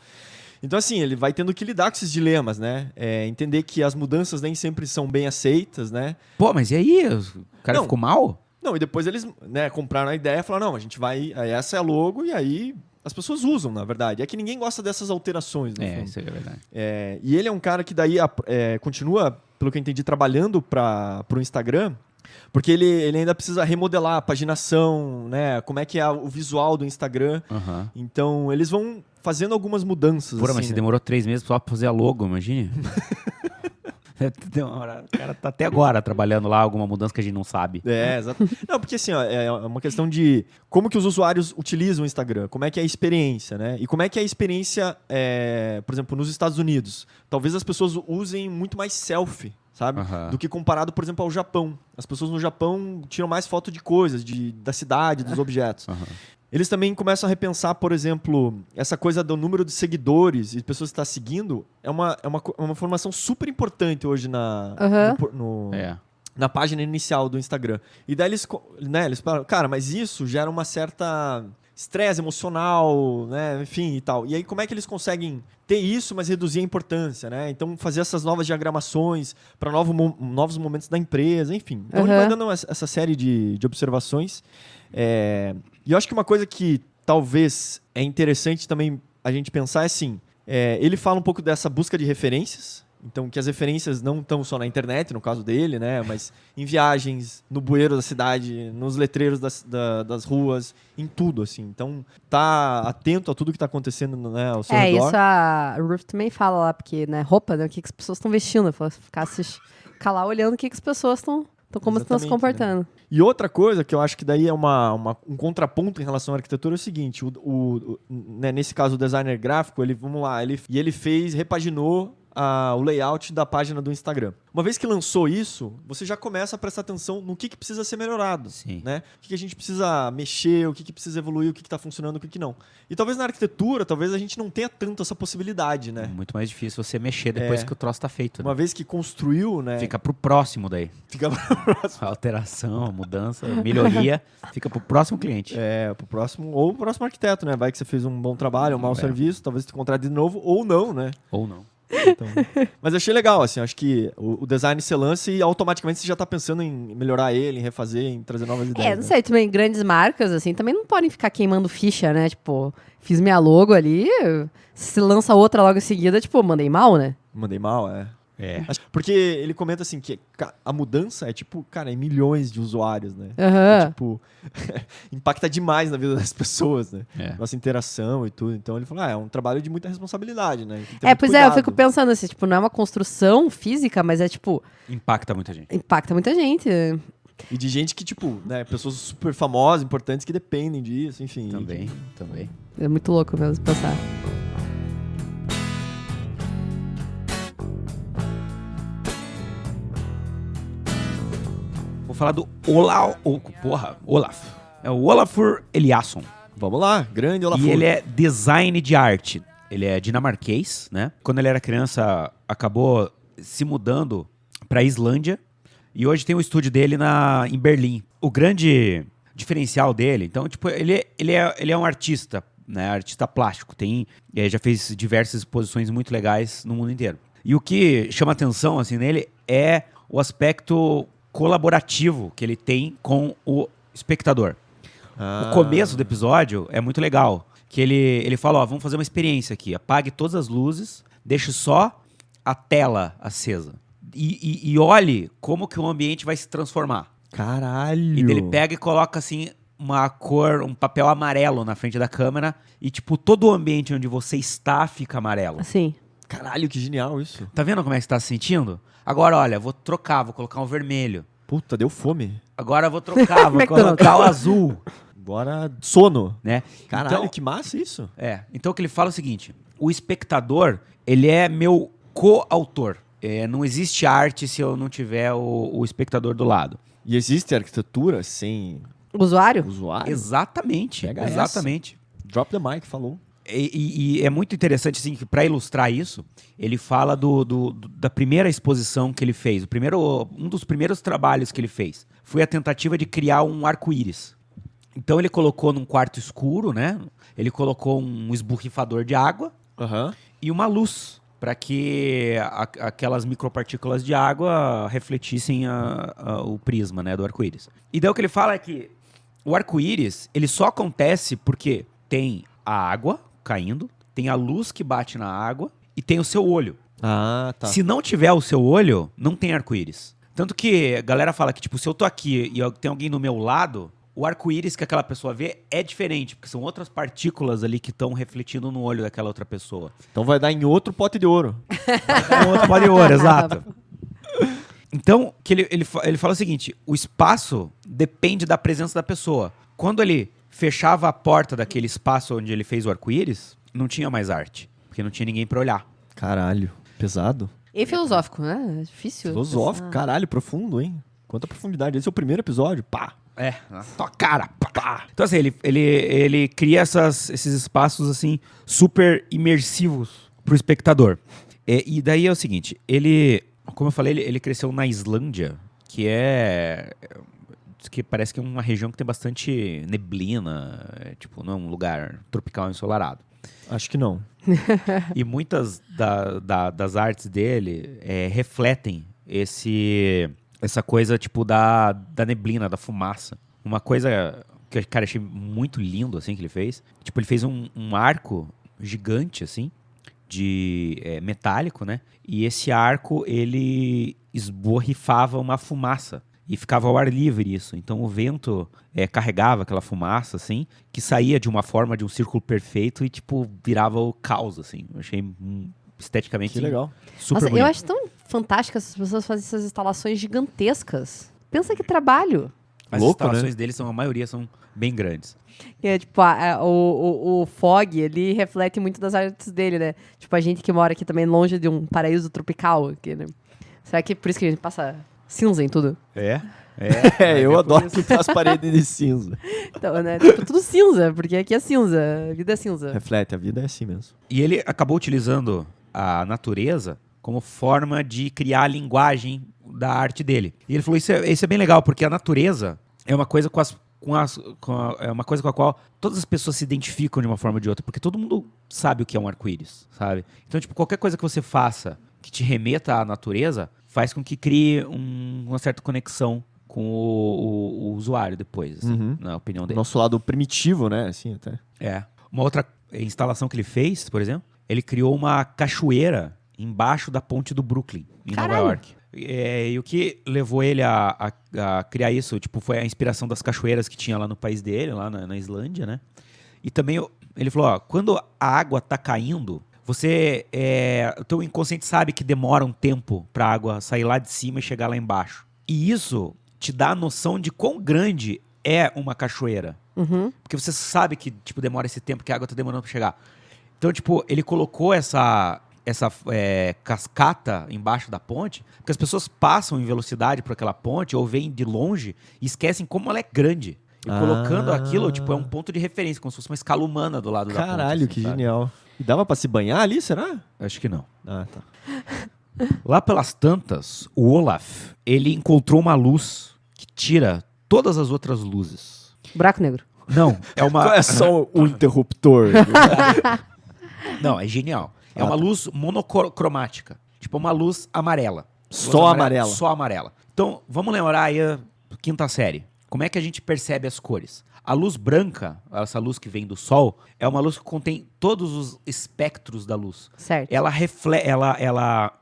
Então, assim, ele vai tendo que lidar com esses dilemas, né? Entender que as mudanças nem sempre são bem aceitas, né? Pô, mas e aí? O cara Não. ficou mal? Não, e depois eles, né, compraram a ideia e falaram, não, a gente vai... Essa é a logo e aí as pessoas usam, na verdade. É que ninguém gosta dessas alterações, no fundo. Isso é verdade. E ele é um cara que daí continua, pelo que eu entendi, trabalhando para o Instagram, porque ele ainda precisa remodelar a paginação, né? Como é que é o visual do Instagram. Aham. Então, eles vão fazendo algumas mudanças. Porra, assim, mas você né? demorou 3 meses só pra fazer a logo, imagine. O cara tá até agora trabalhando lá, alguma mudança que a gente não sabe. Exato. Não, porque assim, ó, é uma questão de como que os usuários utilizam o Instagram, como é que é a experiência, né? E como é que é a experiência, por exemplo, nos Estados Unidos. Talvez as pessoas usem muito mais selfie, sabe? Aham. Do que comparado, por exemplo, ao Japão. As pessoas no Japão tiram mais foto de coisas, da cidade, dos objetos. Aham. Eles também começam a repensar, por exemplo, essa coisa do número de seguidores e de pessoas que está seguindo é uma informação super importante hoje Aham. na página inicial do Instagram. E daí eles falam, cara, mas isso gera uma certa estresse emocional, né? Enfim e tal. E aí como é que eles conseguem ter isso, mas reduzir a importância, né? Então fazer essas novas diagramações para novos momentos da empresa, enfim. Então ele vai dando essa série de observações. E eu acho que uma coisa que talvez é interessante também a gente pensar é assim, ele fala um pouco dessa busca de referências, então que as referências não estão só na internet, no caso dele, né, mas em viagens, no bueiro da cidade, nos letreiros das ruas, em tudo, assim. Então, tá atento a tudo que tá acontecendo, né, ao seu redor. Isso a Ruth também fala lá, porque, né, roupa, né, o que as pessoas estão vestindo, ficar lá olhando o que as pessoas estão como estão se Exatamente, comportando. né? E outra coisa que eu acho que daí é um contraponto em relação à arquitetura é o seguinte, né, nesse caso o designer gráfico, ele repaginou o layout da página do Instagram. Uma vez que lançou isso, você já começa a prestar atenção no que precisa ser melhorado. Sim. Né? O que a gente precisa mexer, o que precisa evoluir, o que está funcionando, o que não. E talvez na arquitetura, talvez a gente não tenha tanto essa possibilidade, É né? muito mais difícil você mexer depois que o troço tá feito. Né? Uma vez que construiu, né? Fica pro próximo daí. Fica pro próximo. A alteração, a mudança, a melhoria, fica pro próximo cliente. Pro próximo, ou pro próximo arquiteto, né? Vai que você fez um bom trabalho, um mau serviço, talvez te contrate de novo, ou não, né? Ou não. Então, mas eu achei legal, assim, acho que o design se lança e automaticamente você já tá pensando em melhorar ele, em refazer, em trazer novas ideias. Não sei, também grandes marcas, assim, também não podem ficar queimando ficha, né? Tipo, fiz minha logo ali, se lança outra logo em seguida, tipo, mandei mal, né? Mandei mal, Porque ele comenta assim que a mudança é tipo, cara, em milhões de usuários, né? Aham. Tipo, impacta demais na vida das pessoas, né? É. Nossa interação e tudo. Então ele falou, é um trabalho de muita responsabilidade, né? Tem que ter muito Pois eu cuidado. fico pensando assim, tipo, não é uma construção física, mas é tipo, Impacta muita gente. impacta muita gente. E de gente que, tipo, né, pessoas super famosas, importantes, que dependem disso, enfim. Também. É muito louco mesmo pensar. Vou falar do Olaf. É o Olafur Eliasson. Vamos lá, grande Olafur. E ele é design de arte. Ele é dinamarquês, né? Quando ele era criança, acabou se mudando para a Islândia. E hoje tem o estúdio dele em Berlim. O grande diferencial dele. Então, tipo, ele é um artista, né? Artista plástico. Já fez diversas exposições muito legais no mundo inteiro. E o que chama atenção, assim, nele é o aspecto colaborativo que ele tem com o espectador. O começo do episódio é muito legal. Que ele fala, ó, vamos fazer uma experiência aqui. Apague todas as luzes, deixe só a tela acesa. E olhe como que o ambiente vai se transformar. Caralho! E daí ele pega e coloca, assim, uma cor, um papel amarelo na frente da câmera. E, tipo, todo o ambiente onde você está fica amarelo. Assim. Caralho, que genial isso. Tá vendo como é que você tá se sentindo? Agora, olha, vou trocar, vou colocar um vermelho. Puta, deu fome. Agora eu vou trocar, vou colocar o azul. Agora, sono. Né? Caralho, Então, que massa isso. então o que ele fala é o seguinte, o espectador, ele é meu coautor. Não existe arte se eu não tiver o espectador do lado. E existe arquitetura sem Usuário? usuário? Exatamente, Pega exatamente. Drop the mic, falou. E é muito interessante, assim, que para ilustrar isso, ele fala da primeira exposição que ele fez. Um dos primeiros trabalhos que ele fez foi a tentativa de criar um arco-íris. Então ele colocou num quarto escuro, né? Ele colocou um esborrifador de água e uma luz para que aquelas micropartículas de água refletissem o prisma, né, do arco-íris. E daí o que ele fala é que o arco-íris, ele só acontece porque tem a água caindo, tem a luz que bate na água e tem o seu olho. Ah, tá. Se não tiver o seu olho, não tem arco-íris. Tanto que a galera fala que, tipo, se eu tô aqui e tem alguém do meu lado, o arco-íris que aquela pessoa vê é diferente, porque são outras partículas ali que estão refletindo no olho daquela outra pessoa. Então vai dar em outro pote de ouro. É um outro pó de ouro, exato. Então, que ele fala o seguinte, o espaço depende da presença da pessoa. Quando ele fechava a porta daquele espaço onde ele fez o arco-íris, não tinha mais arte, porque não tinha ninguém pra olhar. Caralho, pesado. E filosófico, né? É difícil. Filosófico, caralho, profundo, hein? Quanta profundidade. Esse é o primeiro episódio, pá. Na tua cara, pá. Então, assim, ele cria esses espaços, assim, super imersivos pro espectador. E daí é o seguinte, como eu falei, ele cresceu na Islândia, que parece que é uma região que tem bastante neblina, tipo, não é um lugar tropical ensolarado. Acho que não. E muitas das artes dele refletem essa coisa, tipo, da neblina, da fumaça. Uma coisa que eu, cara, achei muito lindo, assim, que ele fez. Tipo, ele fez um arco gigante, assim, de metálico, né? E esse arco, ele esborrifava uma fumaça. E ficava ao ar livre isso. Então o vento carregava aquela fumaça, assim, que saía de uma forma de um círculo perfeito e, tipo, virava o caos, assim. Eu achei esteticamente Que legal. super Nossa, bonito. eu acho tão fantástico essas pessoas fazem essas instalações gigantescas. Pensa que trabalho. As Louco, instalações deles, a maioria são bem grandes. Tipo, o fog, ele reflete muito das artes dele, né? Tipo, a gente que mora aqui também longe de um paraíso tropical aqui, né? Será que é por isso que a gente passa cinza em tudo? Eu adoro pintar as paredes de cinza. Então, né? Tipo, tudo cinza, porque aqui é cinza, a vida é cinza. Reflete, a vida é assim mesmo. E ele acabou utilizando a natureza como forma de criar a linguagem da arte dele. E ele falou, isso é bem legal, porque a natureza é uma coisa é uma coisa com a qual todas as pessoas se identificam de uma forma ou de outra, porque todo mundo sabe o que é um arco-íris, sabe? Então, tipo, qualquer coisa que você faça que te remeta à natureza, faz com que crie uma certa conexão com o usuário depois, assim, na opinião dele. Nosso lado primitivo, né? Assim, até. Uma outra instalação que ele fez, por exemplo, ele criou uma cachoeira embaixo da ponte do Brooklyn, em Nova York. E o que levou ele a criar isso, tipo, foi a inspiração das cachoeiras que tinha lá no país dele, lá na Islândia, né? E também ele falou, ó, quando a água tá caindo, o teu inconsciente sabe que demora um tempo pra água sair lá de cima e chegar lá embaixo. E isso te dá a noção de quão grande é uma cachoeira. Porque você sabe que, tipo, demora esse tempo, que a água tá demorando pra chegar. Então, tipo, ele colocou essa cascata embaixo da ponte, porque as pessoas passam em velocidade por aquela ponte ou vêm de longe e esquecem como ela é grande. E colocando aquilo, tipo, é um ponto de referência, como se fosse uma escala humana do lado da ponte. Caralho, assim, que sabe? genial. E dava pra se banhar ali, será? Acho que não. Ah, tá. Lá pelas tantas, o Olaf, ele encontrou uma luz que tira todas as outras luzes. Buraco negro. Não, é uma... Qual é só o interruptor? Não, é genial. É uma luz monocromática. Tipo uma luz amarela. Só amarela. Só amarela. Então, vamos lembrar aí a quinta série. Como é que a gente percebe as cores? A luz branca, essa luz que vem do sol, é uma luz que contém todos os espectros da luz. Certo. Ela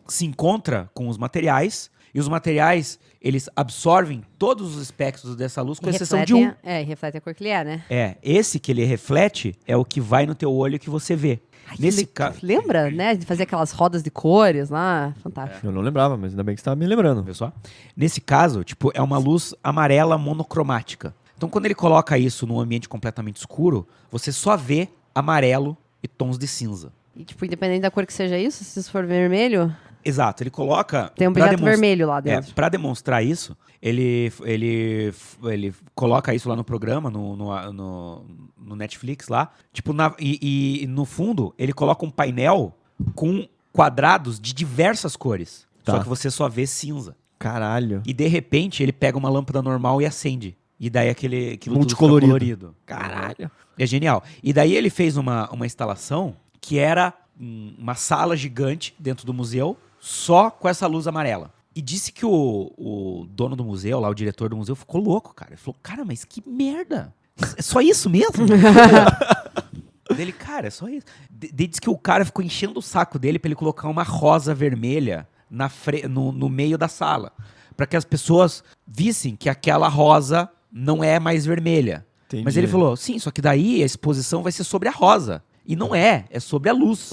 se encontra com os materiais, e os materiais, eles absorvem todos os espectros dessa luz, com exceção de um. E reflete a cor que ele é, né? Esse que ele reflete é o que vai no teu olho que você vê. Nesse caso... Lembra, né? De fazer aquelas rodas de cores lá. Fantástico. Eu não lembrava, mas ainda bem que você estava me lembrando. Viu só? Nesse caso, tipo, é uma luz amarela monocromática. Então, quando ele coloca isso num ambiente completamente escuro, você só vê amarelo e tons de cinza. E, tipo, independente da cor que seja isso, se isso for vermelho, Exato, ele coloca... tem um pra objeto vermelho lá dentro. Para demonstrar isso, ele coloca isso lá no programa, no Netflix lá. Tipo, e no fundo, ele coloca um painel com quadrados de diversas cores. Tá. Só que você só vê cinza. Caralho. E de repente, ele pega uma lâmpada normal e acende. E daí aquilo tudo fica Multicolorido. colorido. Caralho. É genial. E daí ele fez uma instalação que era uma sala gigante dentro do museu, só com essa luz amarela. E disse que o dono do museu, lá, o diretor do museu, ficou louco, cara. Ele falou, cara, mas que merda. É só isso mesmo? Dele, cara, é só isso. Diz que o cara ficou enchendo o saco dele pra ele colocar uma rosa vermelha no meio da sala. Pra que as pessoas vissem que aquela rosa não é mais vermelha. Entendi. Mas ele falou, sim, só que daí a exposição vai ser sobre a rosa. E não é sobre a luz.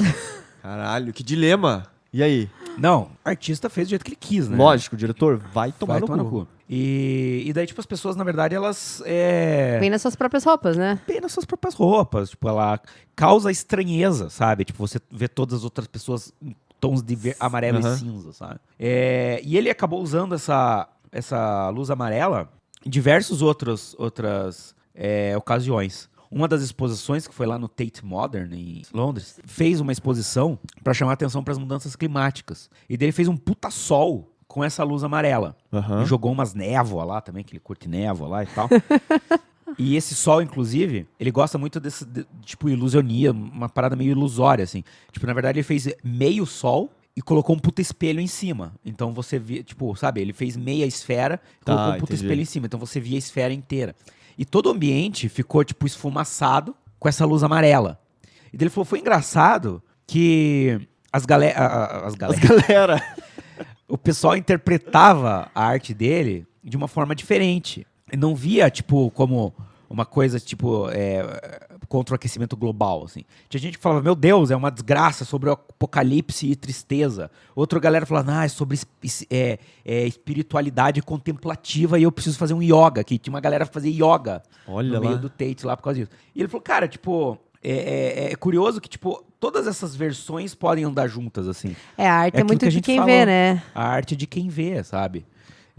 Caralho, que dilema. E aí? Não, o artista fez do jeito que ele quis, né? Lógico, o diretor vai tomar Vai no tomar cu. no cu. E daí, tipo, as pessoas, na verdade, elas... Bem nas suas próprias roupas, né? Bem nas suas próprias roupas. Tipo, ela causa estranheza, sabe? Tipo, você vê todas as outras pessoas em tons de amarelo e cinza, sabe? E ele acabou usando essa luz amarela em diversas outras ocasiões. Uma das exposições, que foi lá no Tate Modern, em Londres, fez uma exposição para chamar atenção para as mudanças climáticas. E daí ele fez um puta sol com essa luz amarela. Aham. E jogou umas névoa lá também, que ele curte névoa lá e tal. E esse sol, inclusive, ele gosta muito desse, tipo, ilusionia, uma parada meio ilusória, assim. Tipo, na verdade, ele fez meio sol e colocou um puta espelho em cima. Então você via, tipo, sabe, ele fez meia esfera e colocou um puta entendi. espelho em cima. Então você via a esfera inteira. E todo o ambiente ficou, tipo, esfumaçado com essa luz amarela. E daí ele falou, foi engraçado que Galera. o pessoal interpretava a arte dele de uma forma diferente. E não via, tipo, como uma coisa, tipo, contra o aquecimento global, assim. Tinha gente que falava, meu Deus, é uma desgraça sobre o apocalipse e tristeza. Outra galera falava, é sobre espiritualidade contemplativa e eu preciso fazer um yoga aqui. Tinha uma galera que fazia yoga Olha no meio lá. do Tate lá por causa disso. E ele falou, cara, tipo, é curioso que, tipo, todas essas versões podem andar juntas, assim. A arte é aquilo muito que a de gente quem falou. vê, né? A arte de quem vê, sabe?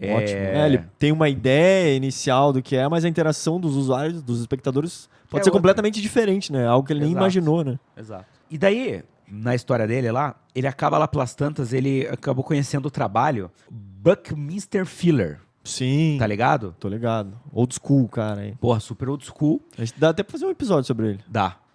Ótimo. Ele tem uma ideia inicial do que é, mas a interação dos usuários, dos espectadores, pode ser outra. completamente diferente, né? Algo que ele nem Exato. imaginou, né? Exato. E daí, na história dele lá, ele acaba lá pelas tantas, ele acabou conhecendo o trabalho Buckminster Fuller, Sim. tá ligado? Tô ligado. Old school, cara. Hein? Porra, super old school. A gente dá até pra fazer um episódio sobre ele.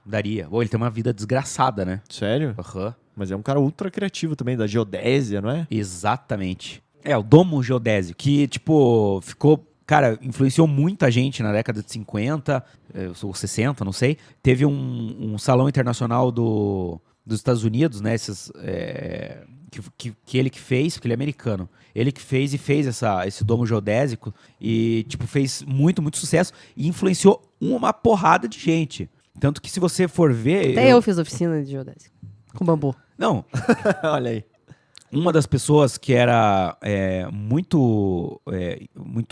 Daria. Pô, ele tem uma vida desgraçada, né? Sério? Aham. Mas é um cara ultra criativo também, da geodésia, não é? Exatamente. O domo geodésio, que, tipo, ficou... Cara, influenciou muita gente na década de 50, ou 60, não sei. Teve um salão internacional dos Estados Unidos, né? Que ele que fez, porque ele é americano. Ele que fez esse domo geodésico e, tipo, fez muito, muito sucesso e influenciou uma porrada de gente. Tanto que se você for ver... Até eu fiz oficina de geodésia. Com bambu. Não, Olha aí. uma das pessoas que era muito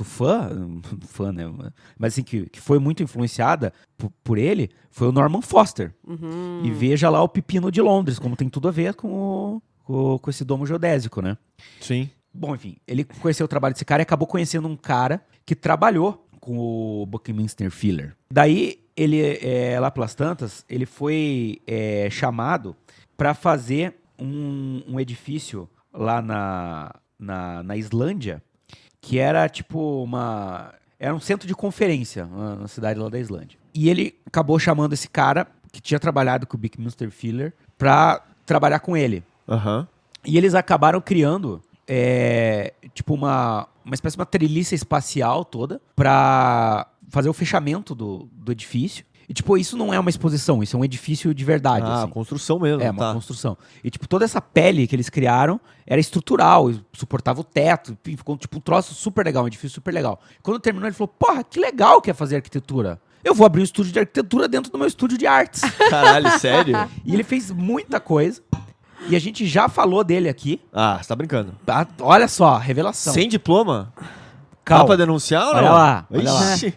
fã, né? Mas assim, que foi muito influenciada por ele, foi o Norman Foster. E veja lá o Pepino de Londres, como tem tudo a ver com esse domo geodésico, né? Sim. Bom, enfim, ele conheceu o trabalho desse cara e acabou conhecendo um cara que trabalhou com o Buckminster Fuller. Daí, ele, lá pelas tantas, ele foi chamado para fazer um edifício lá na Islândia que era tipo era um centro de conferência na cidade lá da Islândia. E ele acabou chamando esse cara que tinha trabalhado com o Buckminster Fuller pra trabalhar com ele. Aham. E eles acabaram criando tipo uma espécie de uma treliça espacial toda pra fazer o fechamento do edifício. E, tipo, isso não é uma exposição, isso é um edifício de verdade. Ah, assim. construção mesmo. É, uma tá. construção. E, tipo, toda essa pele que eles criaram era estrutural, suportava o teto, enfim, ficou, tipo, um troço super legal, um edifício super legal. Quando terminou, ele falou, porra, que legal que é fazer arquitetura. Eu vou abrir um estúdio de arquitetura dentro do meu estúdio de artes. Caralho, sério? E ele fez muita coisa, e a gente já falou dele aqui. Ah, você tá brincando. Ah, olha só, revelação. Sem diploma? Calma. Dá pra denunciar ou não? Olha lá, olha lá. Ixi.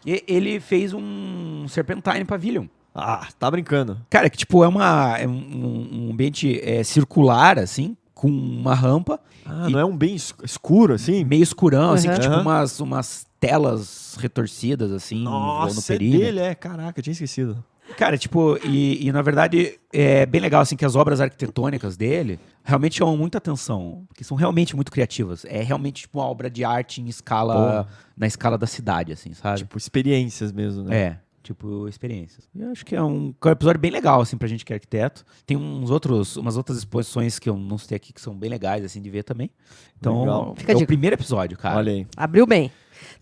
E ele fez um Serpentine Pavilion. Ah, tá brincando. Cara, que tipo, é um ambiente circular, assim, com uma rampa. Ah, não é um bem escuro, assim? Meio escurão, assim, Uhum. que, tipo Aham. umas telas retorcidas, assim, no Nossa, é perímetro. dele, Caraca, eu tinha esquecido. Cara, tipo, e na verdade é bem legal, assim, que as obras arquitetônicas dele realmente chamam muita atenção, porque são realmente muito criativas. É realmente, tipo, uma obra de arte em escala, na escala da cidade, assim, sabe? Tipo, experiências mesmo, né? É, tipo, experiências. Eu acho que é um episódio bem legal, assim, pra gente que é arquiteto. Tem umas outras exposições que eu não citei aqui que são bem legais, assim, de ver também. Então, Legal. Fica a é o dica. primeiro episódio, cara. Olha aí. Abriu bem.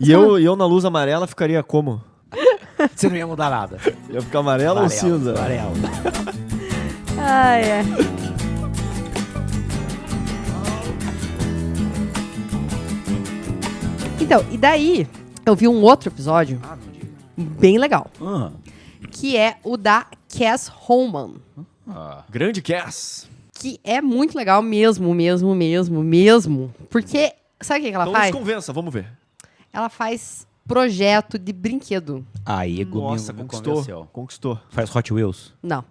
E eu na luz amarela ficaria como? Você não ia mudar nada. Ia ficar amarela ou cinza? Amarelo. Ai, ai. Então, e daí eu vi um outro episódio Ah, não diga. bem legal, Ah. que é o da Cass Holman, Grande Cass. que é muito legal mesmo, porque sabe o que ela Então faz? nos convença, vamos ver. Ela faz projeto de brinquedo. Aí, Nossa, me conquistou. convenceu. Conquistou. Faz Hot Wheels. Não,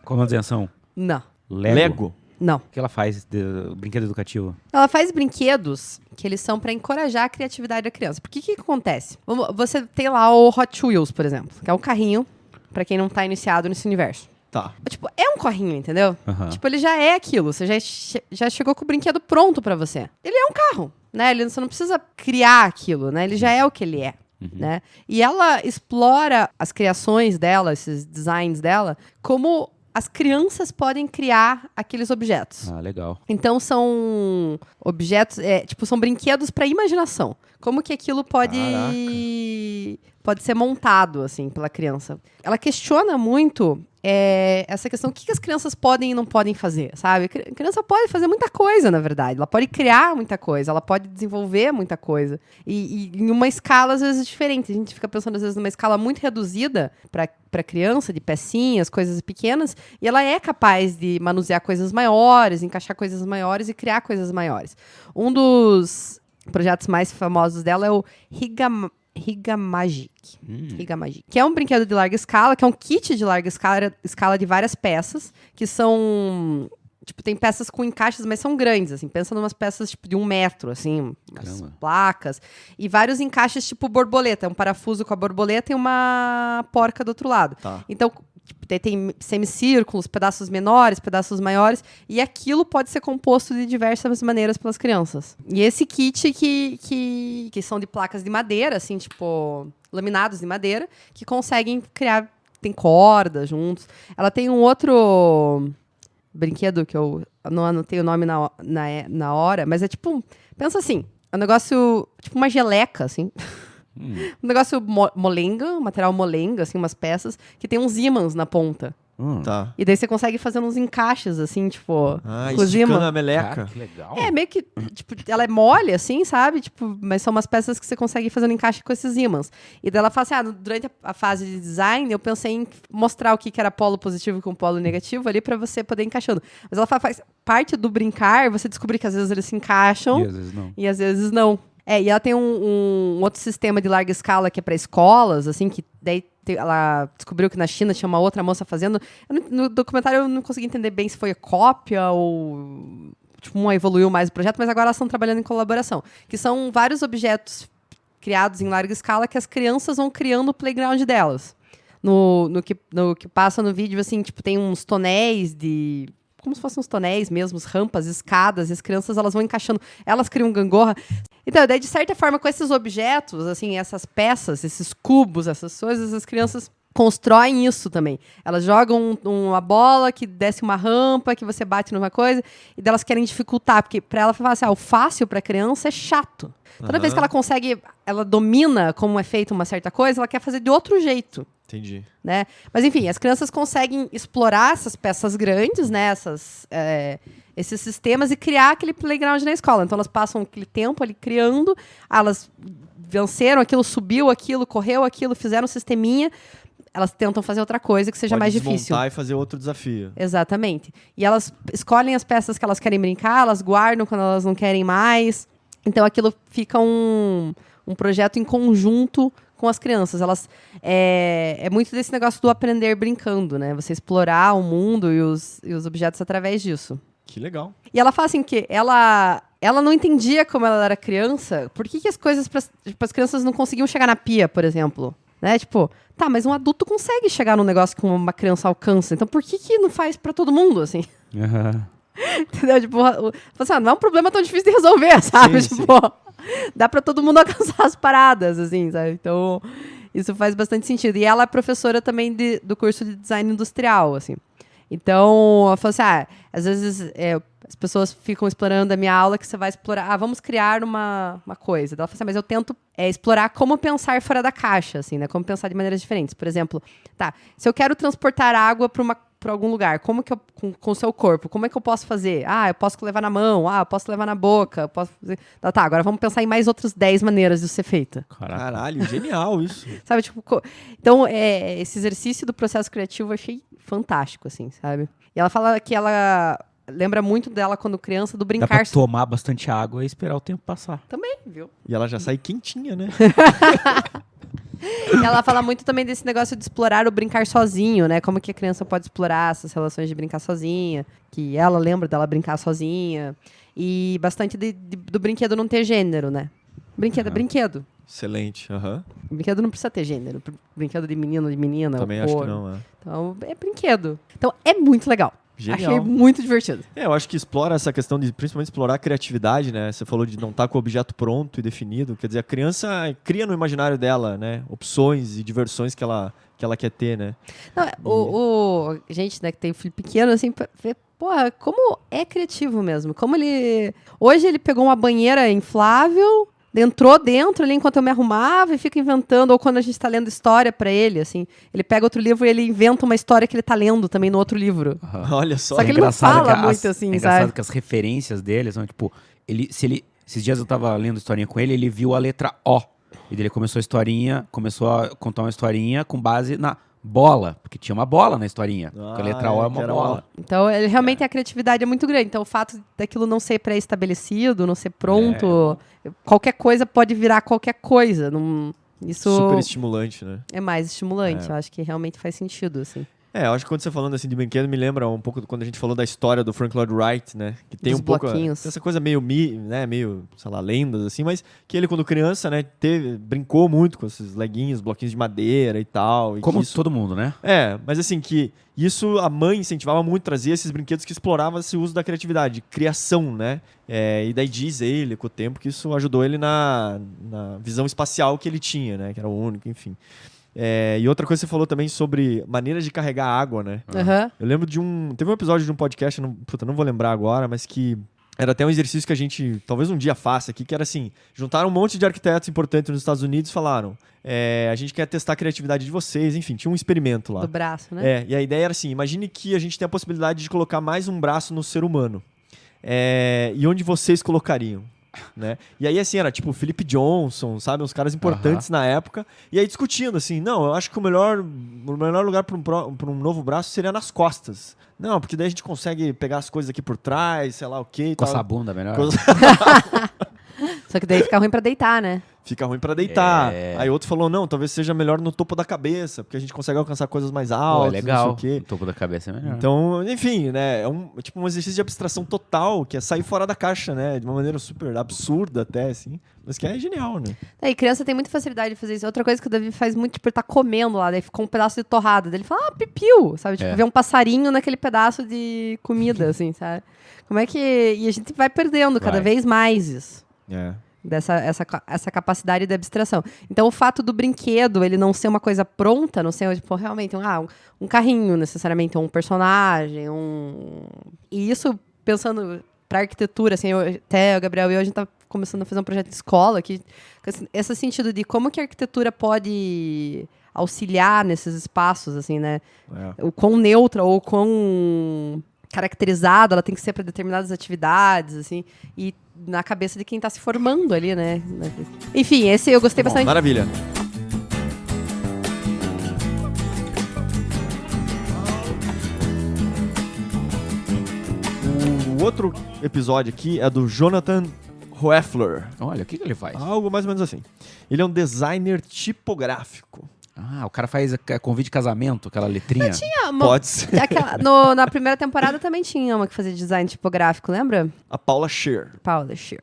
Qual a manutenção? não, Lego. não. O que ela faz de brinquedo educativo? Ela faz brinquedos que eles são pra encorajar a criatividade da criança. Porque o que acontece? Você tem lá o Hot Wheels, por exemplo, que é um carrinho pra quem não tá iniciado nesse universo. Tá. Tipo, é um carrinho, entendeu? Aham. Tipo, ele já é aquilo. Você já chegou com o brinquedo pronto pra você. Ele é um carro, né? Você não precisa criar aquilo, né? Ele já é o que ele é. Né? E ela explora as criações dela, esses designs dela, como as crianças podem criar aqueles objetos. Ah, legal. Então são objetos, são brinquedos para imaginação. Como que aquilo pode ser montado assim pela criança? Ela questiona muito essa questão, o que as crianças podem e não podem fazer, sabe? A criança pode fazer muita coisa, na verdade. Ela pode criar muita coisa, ela pode desenvolver muita coisa. E em uma escala, às vezes, diferente. A gente fica pensando, às vezes, numa escala muito reduzida para criança, de pecinhas, coisas pequenas, e ela é capaz de manusear coisas maiores, encaixar coisas maiores e criar coisas maiores. Um dos projetos mais famosos dela é o Higamagic, que é um brinquedo de larga escala, que é um kit de larga escala de várias peças, que são, tipo, tem peças com encaixes, mas são grandes, assim, pensa em umas peças, tipo, de 1 metro, assim, umas Caramba. placas, e vários encaixes, tipo, borboleta, um parafuso com a borboleta e uma porca do outro lado. Tá. Então, tipo, tem semicírculos, pedaços menores, pedaços maiores, e aquilo pode ser composto de diversas maneiras pelas crianças. E esse kit que são de placas de madeira, assim, tipo, laminados de madeira, que conseguem criar, tem cordas juntos. Ela tem um outro brinquedo que eu não anotei o nome na hora, mas é tipo, pensa assim, é um negócio, tipo uma geleca, assim. Um negócio molenga, um material molenga, assim, umas peças, que tem uns ímãs na ponta. Tá. E daí você consegue fazer uns encaixes, assim, tipo, Ah, com os esticando ímãs. a meleca. Cara, que legal. É, meio que, tipo, ela é mole, assim, sabe? Tipo, mas são umas peças que você consegue fazer um encaixe com esses ímãs. E daí ela fala assim, durante a fase de design, eu pensei em mostrar o que era polo positivo com polo negativo ali pra você poder ir encaixando. Mas ela faz parte do brincar, você descobrir que às vezes eles se encaixam E às vezes não. e às vezes não. E ela tem um outro sistema de larga escala que é para escolas, assim, que daí ela descobriu que na China tinha uma outra moça fazendo. No documentário eu não consegui entender bem se foi cópia ou tipo, uma evoluiu mais o projeto, mas agora elas estão trabalhando em colaboração. Que são vários objetos criados em larga escala que as crianças vão criando o playground delas. No que passa no vídeo, assim, tipo, tem uns tonéis como se fossem uns tonéis mesmo, rampas, escadas, e as crianças elas vão encaixando, elas criam gangorra. Então, daí, de certa forma, com esses objetos, assim, essas peças, esses cubos, essas coisas, as crianças constroem isso também. Elas jogam uma bola que desce uma rampa, que você bate numa coisa, e delas querem dificultar, porque para ela falar assim, o fácil para a criança é chato. Toda vez que ela consegue, ela domina como é feita uma certa coisa, ela quer fazer de outro jeito. Entendi. Né? Mas enfim, as crianças conseguem explorar essas peças grandes, né? Esses sistemas e criar aquele playground na escola. Então elas passam aquele tempo ali criando, elas venceram aquilo, subiu aquilo, correu aquilo, fizeram um sisteminha. Elas tentam fazer outra coisa que seja Pode mais desmontar difícil. e fazer outro desafio. Exatamente. E elas escolhem as peças que elas querem brincar, elas guardam quando elas não querem mais. Então aquilo fica um projeto em conjunto com as crianças. É muito desse negócio do aprender brincando, né? Você explorar o mundo e os objetos através disso. Que legal. E ela fala assim que ela não entendia como ela era criança, por que as coisas para as crianças não conseguiam chegar na pia, por exemplo. Né? Tipo, tá, mas um adulto consegue chegar num negócio que uma criança alcança, então por que não faz pra todo mundo, assim? Entendeu? Tipo, assim, não é um problema tão difícil de resolver, sabe? Sim, tipo, dá pra todo mundo alcançar as paradas, assim, sabe? Então, isso faz bastante sentido. E ela é professora também do curso de design industrial, assim. Então, ela falou assim, às vezes as pessoas ficam explorando a minha aula que você vai explorar, vamos criar uma coisa. Ela falou assim, mas eu tento explorar como pensar fora da caixa, assim, né? Como pensar de maneiras diferentes. Por exemplo, se eu quero transportar água para algum lugar, como que eu, com o seu corpo, como é que eu posso fazer? Eu posso levar na mão, eu posso levar na boca, eu posso fazer... Tá, agora vamos pensar em mais outras 10 maneiras de ser feita. Caralho, genial isso. Sabe, tipo... Então, esse exercício do processo criativo eu achei fantástico, assim, sabe? E ela fala que ela lembra muito dela quando criança, do Dá brincar... pra tomar bastante água e esperar o tempo passar. Também, viu? E ela já sai quentinha, né? E ela fala muito também desse negócio de explorar o brincar sozinho, né? Como que a criança pode explorar essas relações de brincar sozinha. Que ela lembra dela brincar sozinha. E bastante do brinquedo não ter gênero, né? Brinquedo é brinquedo. Excelente. Aham. Brinquedo não precisa ter gênero. Brinquedo de menino, de menina. Também ou acho cor. que não, Então, é brinquedo. Então, é muito legal. Genial. Achei muito divertido. Eu acho que explora essa questão de, principalmente, explorar a criatividade, né? Você falou de não estar com o objeto pronto e definido. Quer dizer, a criança cria no imaginário dela, né? Opções e diversões que ela quer ter, né? Não, gente, né, que tem filho pequeno, assim, ver, porra, como é criativo mesmo. Como ele... Hoje ele pegou uma banheira inflável... Entrou dentro ali enquanto eu me arrumava e fica inventando, ou quando a gente tá lendo história pra ele, assim. Ele pega outro livro e ele inventa uma história que ele tá lendo também no outro livro. Olha só. Só que ele não fala muito assim, é engraçado sabe? que as referências dele são, tipo, esses dias eu tava lendo historinha com ele, ele viu a letra O. E daí ele começou a contar uma historinha com base na bola, porque tinha uma bola na historinha. Porque a letra O é uma bola. Então, ele realmente a criatividade é muito grande. Então, o fato daquilo não ser pré-estabelecido, não ser pronto, qualquer coisa pode virar qualquer coisa. Isso Super estimulante, né? é mais estimulante. Eu acho que realmente faz sentido, assim. Eu acho que quando você falando assim de brinquedo, me lembra um pouco quando a gente falou da história do Frank Lloyd Wright, né? Que tem Dos um pouco bloquinhos. essa coisa meio, sei lá, lendas assim, mas que ele quando criança, né, brincou muito com esses leguinhos, bloquinhos de madeira e tal. E Como isso, todo mundo, né? mas assim, que isso a mãe incentivava muito, trazia esses brinquedos que exploravam esse uso da criatividade, criação, né? E daí diz ele, com o tempo, que isso ajudou ele na visão espacial que ele tinha, né? Que era o único, enfim. E outra coisa que você falou também sobre maneiras de carregar água, né? Aham. Eu lembro teve um episódio de um podcast, não vou lembrar agora, mas que era até um exercício que a gente talvez um dia faça aqui, que era assim, juntaram um monte de arquitetos importantes nos Estados Unidos e falaram, a gente quer testar a criatividade de vocês, enfim, tinha um experimento lá. Do braço, né? E a ideia era assim, imagine que a gente tem a possibilidade de colocar mais um braço no ser humano. E onde vocês colocariam? Né? E aí, assim, era tipo Philip Johnson, sabe? Uns caras importantes na época. E aí discutindo, assim, não, eu acho que o melhor lugar para um novo braço seria nas costas. Não, porque daí a gente consegue pegar as coisas aqui por trás, sei lá o quê. Coçar a bunda melhor. Só que daí fica ruim pra deitar, né? fica ruim pra deitar. É. Aí outro falou, não, talvez seja melhor no topo da cabeça, porque a gente consegue alcançar coisas mais Pô, altas, é legal. não sei o quê. O topo da cabeça é melhor. Então, enfim, né, é tipo um exercício de abstração total, que é sair fora da caixa, né, de uma maneira super absurda até, assim, mas que é genial, né. E criança tem muita facilidade de fazer isso. Outra coisa que o Davi faz muito, tipo, ele tá comendo lá, daí ficou um pedaço de torrada. Daí ele fala, pipiu, sabe? Tipo, É. vê um passarinho naquele pedaço de comida, assim, sabe? Como é que... E a gente vai perdendo cada Vai. vez mais isso. É. Essa capacidade de abstração. Então, o fato do brinquedo, ele não ser uma coisa pronta, não ser, tipo, realmente um carrinho, necessariamente, ou um personagem, E isso, pensando pra arquitetura, assim, até o Gabriel e eu, a gente tá começando a fazer um projeto de escola, que esse sentido de como que a arquitetura pode auxiliar nesses espaços, assim, né? O quão neutra ou quão caracterizada ela tem que ser para determinadas atividades, assim, e na cabeça de quem está se formando ali, né? Enfim, esse eu gostei bastante. Maravilha. O outro episódio aqui é do Jonathan Hoeffler. Olha, o que ele faz? Algo mais ou menos assim. Ele é um designer tipográfico. Ah, o cara faz convite de casamento, aquela letrinha. Pode ser. Na primeira temporada também tinha uma que fazia design tipográfico, lembra? A Paula Scheer. Paula Scheer.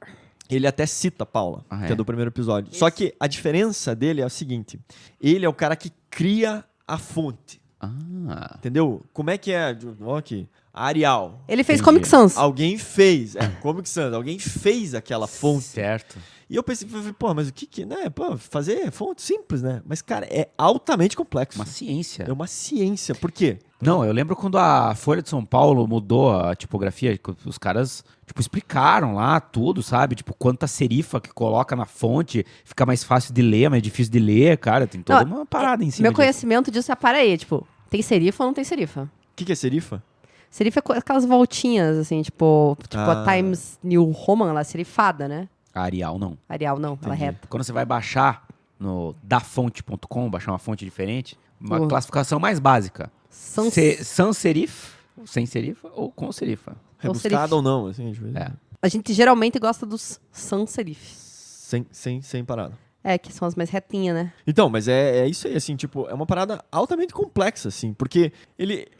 Ele até cita a Paula, Ah, é? que é do primeiro episódio. Só que a diferença dele é o seguinte. Ele é o cara que cria a fonte. Ah, Entendeu? Como é que é? Ó aqui. A Arial. Ele fez Entendi. Comic Sans. Alguém fez. Comic Sans. Alguém fez aquela fonte. certo. E eu pensei, pô, mas o que né? Pô, fazer fonte simples, né? Mas, cara, é altamente complexo. Uma ciência. É uma ciência. Por quê? Não, eu lembro quando a Folha de São Paulo mudou a tipografia, os caras, tipo, explicaram lá tudo, sabe? Tipo, quanta serifa que coloca na fonte, fica mais fácil de ler, mais difícil de ler, cara. Tem toda uma parada em cima Meu disso. conhecimento disso é para aí, tipo, tem serifa ou não tem serifa? O que é serifa? Serifa é aquelas voltinhas, assim, tipo Ah. a Times New Roman, ela é serifada, né? A Arial não. Arial não, ela é reta. Quando você vai baixar no dafonte.com, baixar uma fonte diferente, uma Uhum. classificação mais básica. Sans- Sans serif, sem serifa ou com serifa. Rebuscada ou não, assim, às vezes. É. A gente geralmente gosta dos sans serifs. Sem parada. É, que são as mais retinhas, né? Então, mas é isso aí, assim, tipo, é uma parada altamente complexa, assim, porque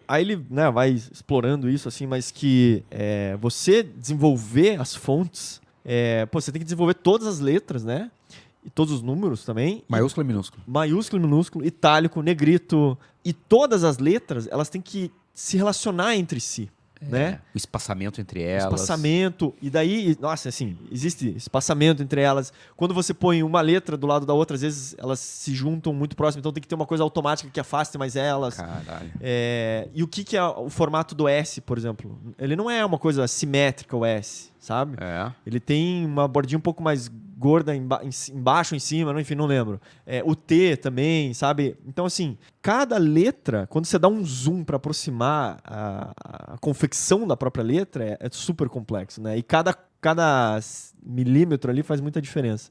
aí ele, né, vai explorando isso, assim, mas que você desenvolver as fontes, você tem que desenvolver todas as letras, né, e todos os números também. Maiúsculo e minúsculo. Maiúsculo, minúsculo, itálico, negrito, e todas as letras, elas têm que se relacionar entre si, né? O espaçamento entre elas. Espaçamento, e daí, nossa, assim, existe espaçamento entre elas. Quando você põe uma letra do lado da outra, às vezes elas se juntam muito próximo, então tem que ter uma coisa automática que afaste mais elas. Caralho. E o que é o formato do S, por exemplo? Ele não é uma coisa simétrica, o S, sabe? É. Ele tem uma bordinha um pouco mais gorda embaixo, em cima, enfim, não lembro. O T também, sabe? Então, assim, cada letra, quando você dá um zoom para aproximar a confecção da própria letra, é super complexo, né? E cada milímetro ali faz muita diferença.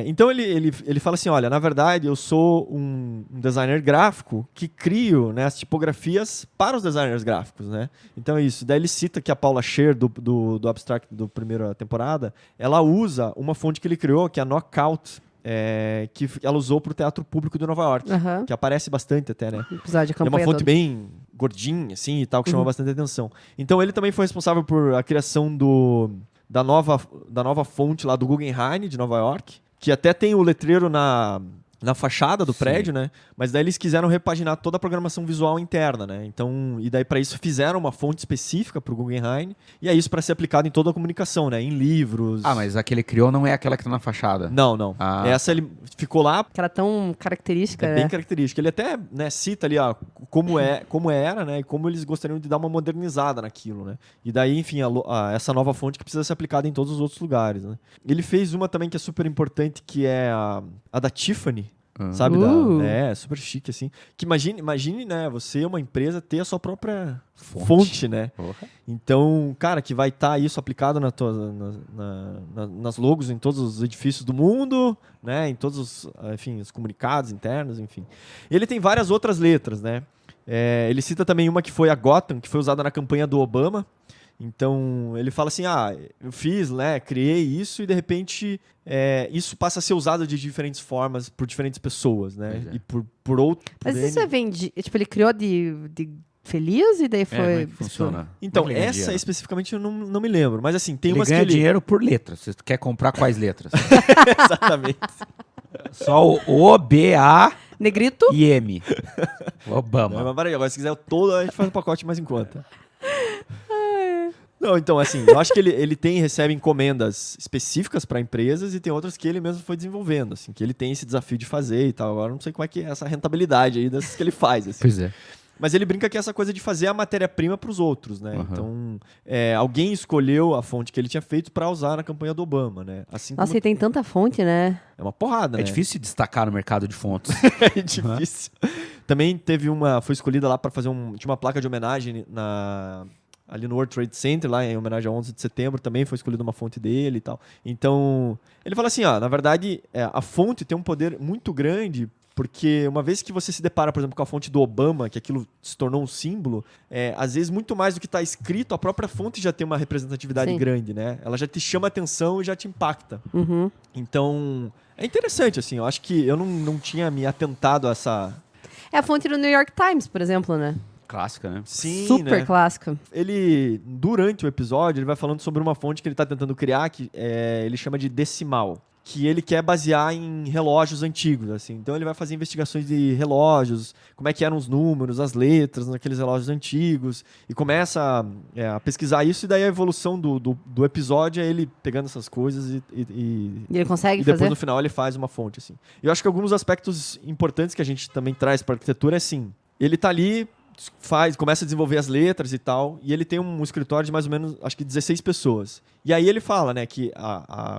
Então ele fala assim, olha, na verdade eu sou um designer gráfico que crio, né, as tipografias para os designers gráficos, né? Então é isso. Daí ele cita que a Paula Scheer do Abstract do primeira temporada, ela usa uma fonte que ele criou, que é a Knockout, que ela usou para o Teatro Público de Nova York, Aham. que aparece bastante até, né? Episódio de É uma campanha fonte todo. bem gordinha, assim, e tal, que chama bastante atenção. Então ele também foi responsável por a criação da nova fonte lá do Guggenheim, de Nova York, que até tem o letreiro na fachada do Sim. prédio, né? Mas daí eles quiseram repaginar toda a programação visual interna, né? Então, e daí para isso fizeram uma fonte específica para o Guggenheim, e é isso para ser aplicado em toda a comunicação, né? Em livros. Ah, mas a que ele criou não é aquela que tá na fachada. Não. Ah. Essa ele ficou lá. Que era tão característica, É bem né? característica. Ele até, né, cita ali, ó, como era, né, e como eles gostariam de dar uma modernizada naquilo, né. E daí, enfim, essa nova fonte que precisa ser aplicada em todos os outros lugares, né. Ele fez uma também que é super importante, que é a da Tiffany, sabe? Super chique, assim. Que imagine, né, você, uma empresa, ter a sua própria fonte, né. Porra. Então, cara, que vai estar isso aplicado nas logos em todos os edifícios do mundo, né? Em todos os comunicados internos, enfim. Ele tem várias outras letras, né? Ele cita também uma que foi a Gotham, que foi usada na campanha do Obama. Então, ele fala assim, eu fiz, né, criei isso e de repente isso passa a ser usado de diferentes formas por diferentes pessoas, né? Pois é. E por outro... Mas por isso N- vem de... Tipo, ele criou de feliz e daí Como é foi... que funciona? Então, Como é que ele ganha essa dinheiro? especificamente eu não me lembro, mas assim, tem Ele umas ganha que ele... dinheiro por letras. Você quer comprar quais letras? Exatamente. Só o B, A Negrito? e M. Não, Obama. mas peraí, agora se quiser todo, a gente faz um pacote mais em conta. Não, então, assim, eu acho que ele recebe encomendas específicas para empresas e tem outras que ele mesmo foi desenvolvendo, assim, que ele tem esse desafio de fazer e tal. Agora eu não sei como é que é essa rentabilidade aí dessas que ele faz, assim. Pois é. Mas ele brinca que é essa coisa de fazer a matéria-prima para os outros, né? Uhum. Então, alguém escolheu a fonte que ele tinha feito para usar na campanha do Obama, né? Assim Nossa, como e tem tanta fonte, né? é uma porrada, né? É difícil se destacar no mercado de fontes. É difícil. Também foi escolhida lá para fazer tinha uma placa de homenagem ali no World Trade Center, lá em homenagem a 11 de setembro, também foi escolhida uma fonte dele e tal. Então, ele fala assim, na verdade, a fonte tem um poder muito grande, porque uma vez que você se depara, por exemplo, com a fonte do Obama, que aquilo se tornou um símbolo, às vezes muito mais do que está escrito, a própria fonte já tem uma representatividade Sim. grande, né? Ela já te chama atenção e já te impacta. Uhum. Então, é interessante, assim, eu acho que eu não tinha me atentado a essa... É a fonte do New York Times, por exemplo, né? Clássica, né? Sim, Super né? clássica. Ele, durante o episódio, ele vai falando sobre uma fonte que ele está tentando criar, que ele chama de decimal, que ele quer basear em relógios antigos, assim. Então ele vai fazer investigações de relógios, como é que eram os números, as letras naqueles relógios antigos, e começa a pesquisar isso, e daí a evolução do episódio é ele pegando essas coisas E ele consegue e depois fazer? no final ele faz uma fonte, assim. E eu acho que alguns aspectos importantes que a gente também traz para arquitetura é assim, ele tá ali, começa a desenvolver as letras e tal, e ele tem um escritório de mais ou menos, acho que 16 pessoas. E aí ele fala, né, que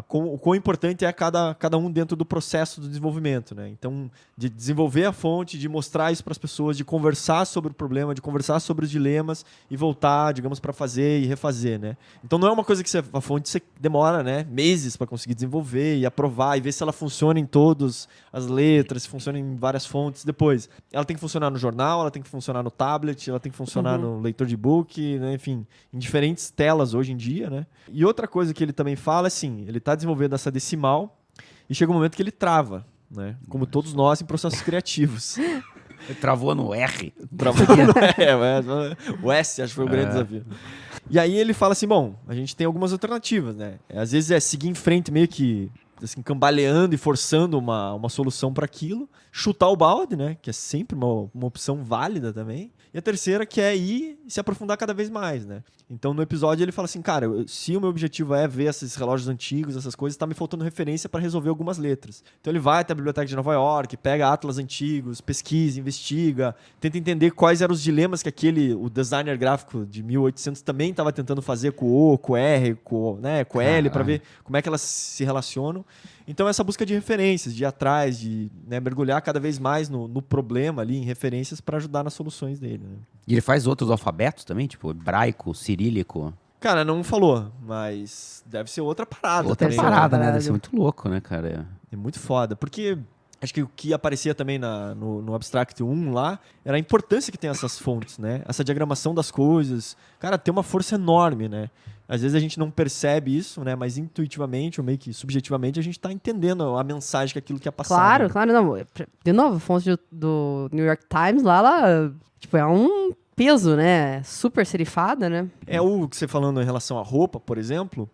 o quão importante é cada um dentro do processo do desenvolvimento, né? Então, de desenvolver a fonte, de mostrar isso para as pessoas, de conversar sobre o problema, de conversar sobre os dilemas e voltar, digamos, para fazer e refazer, né? Então não é uma coisa que a fonte você demora, né, meses para conseguir desenvolver e aprovar e ver se ela funciona em todas as letras, se funciona em várias fontes. Depois, ela tem que funcionar no jornal, ela tem que funcionar no tablet, ela tem que funcionar no leitor de e-book, né? Enfim, em diferentes telas hoje em dia, né? E outra coisa que ele também fala é assim, ele está desenvolvendo essa decimal e chega um momento que ele trava, né? Como todos nós em processos criativos. Ele travou no R. Travou, mas o S acho que foi o grande desafio. E aí ele fala assim, bom, a gente tem algumas alternativas, né? Às vezes é seguir em frente meio que assim, cambaleando e forçando uma solução para aquilo, chutar o balde, né? Que é sempre uma opção válida também. E a terceira que é ir e se aprofundar cada vez mais, né? Então, no episódio, ele fala assim, cara, se o meu objetivo é ver esses relógios antigos, essas coisas, tá me faltando referência para resolver algumas letras. Então, ele vai até a Biblioteca de Nova York, pega atlas antigos, pesquisa, investiga, tenta entender quais eram os dilemas que o designer gráfico de 1800 também estava tentando fazer com o O, com o R, com o L, para ver como é que elas se relacionam. Então, essa busca de referências, de ir atrás, de mergulhar cada vez mais no problema ali, em referências, para ajudar nas soluções dele. Né? E ele faz outros alfabetos também, tipo hebraico, cirílico. Cara, não falou, mas deve ser outra parada. Outra também, parada, né? Caralho. Deve ser muito louco, né, cara? É muito foda, porque acho que o que aparecia também no Abstract 1 lá era a importância que tem essas fontes, né? Essa diagramação das coisas. Cara, tem uma força enorme, né? Às vezes a gente não percebe isso, né? Mas intuitivamente ou meio que subjetivamente a gente está entendendo a mensagem que aquilo quer passar. Claro, né? claro, não. De novo, a fonte do New York Times lá, tipo, é um peso, né? Super serifada, né? É o que você falando em relação à roupa, por exemplo,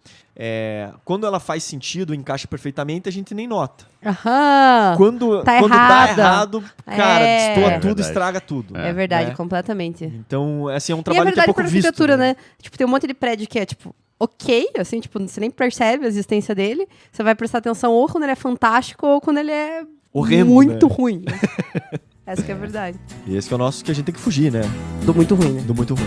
quando ela faz sentido, encaixa perfeitamente, a gente nem nota. Aham. Quando Tá dá errada. errado, cara, É. destoa É tudo, verdade. estraga tudo. É verdade, né? completamente. Então, assim, é um E é trabalho que é verdade pouco para visto. arquitetura, né? Tipo, tem um monte de prédio que é, tipo, ok, assim, tipo, você nem percebe a existência dele. Você vai prestar atenção ou quando ele é fantástico ou quando ele é Horrendo, muito né? ruim. Essa que é a verdade. E esse que é o nosso que a gente tem que fugir, né? Do muito ruim, né? Do muito ruim.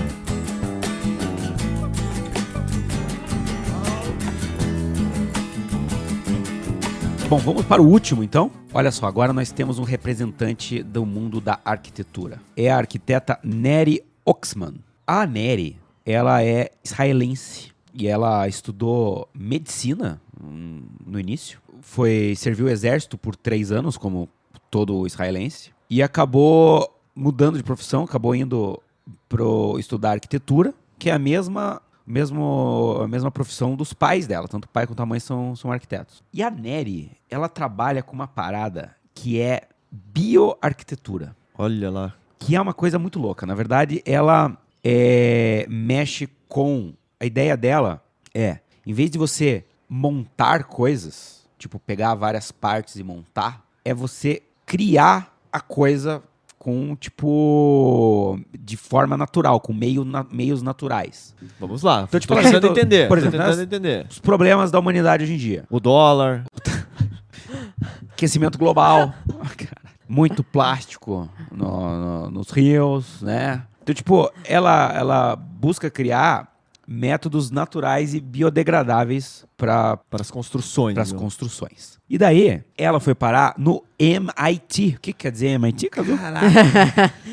Bom, vamos para o último, então. Olha só, agora nós temos um representante do mundo da arquitetura. É a arquiteta Neri Oxman. A Neri, ela é israelense e ela estudou medicina no início. Serviu o exército por 3 anos, como todo israelense. E acabou mudando de profissão, acabou indo para estudar arquitetura, que é a mesma a mesma profissão dos pais dela. Tanto o pai quanto a mãe são arquitetos. E a Nery, ela trabalha com uma parada que é bioarquitetura. Olha lá. Que é uma coisa muito louca. Na verdade, ela mexe com... A ideia dela em vez de você montar coisas, tipo, pegar várias partes e montar, é você criar a coisa com, tipo, de forma natural, com meios naturais. Vamos lá. Então, tipo, Tô ela tentando resolve- entender. por Tô exemplo, tentando nós- entender. Os problemas da humanidade hoje em dia. O dólar. Aquecimento global. Muito plástico nos rios, né? Então, tipo, ela busca criar métodos naturais e biodegradáveis para Para as construções. as meu. construções. E daí, ela foi parar no MIT. O que quer dizer MIT, Cadu?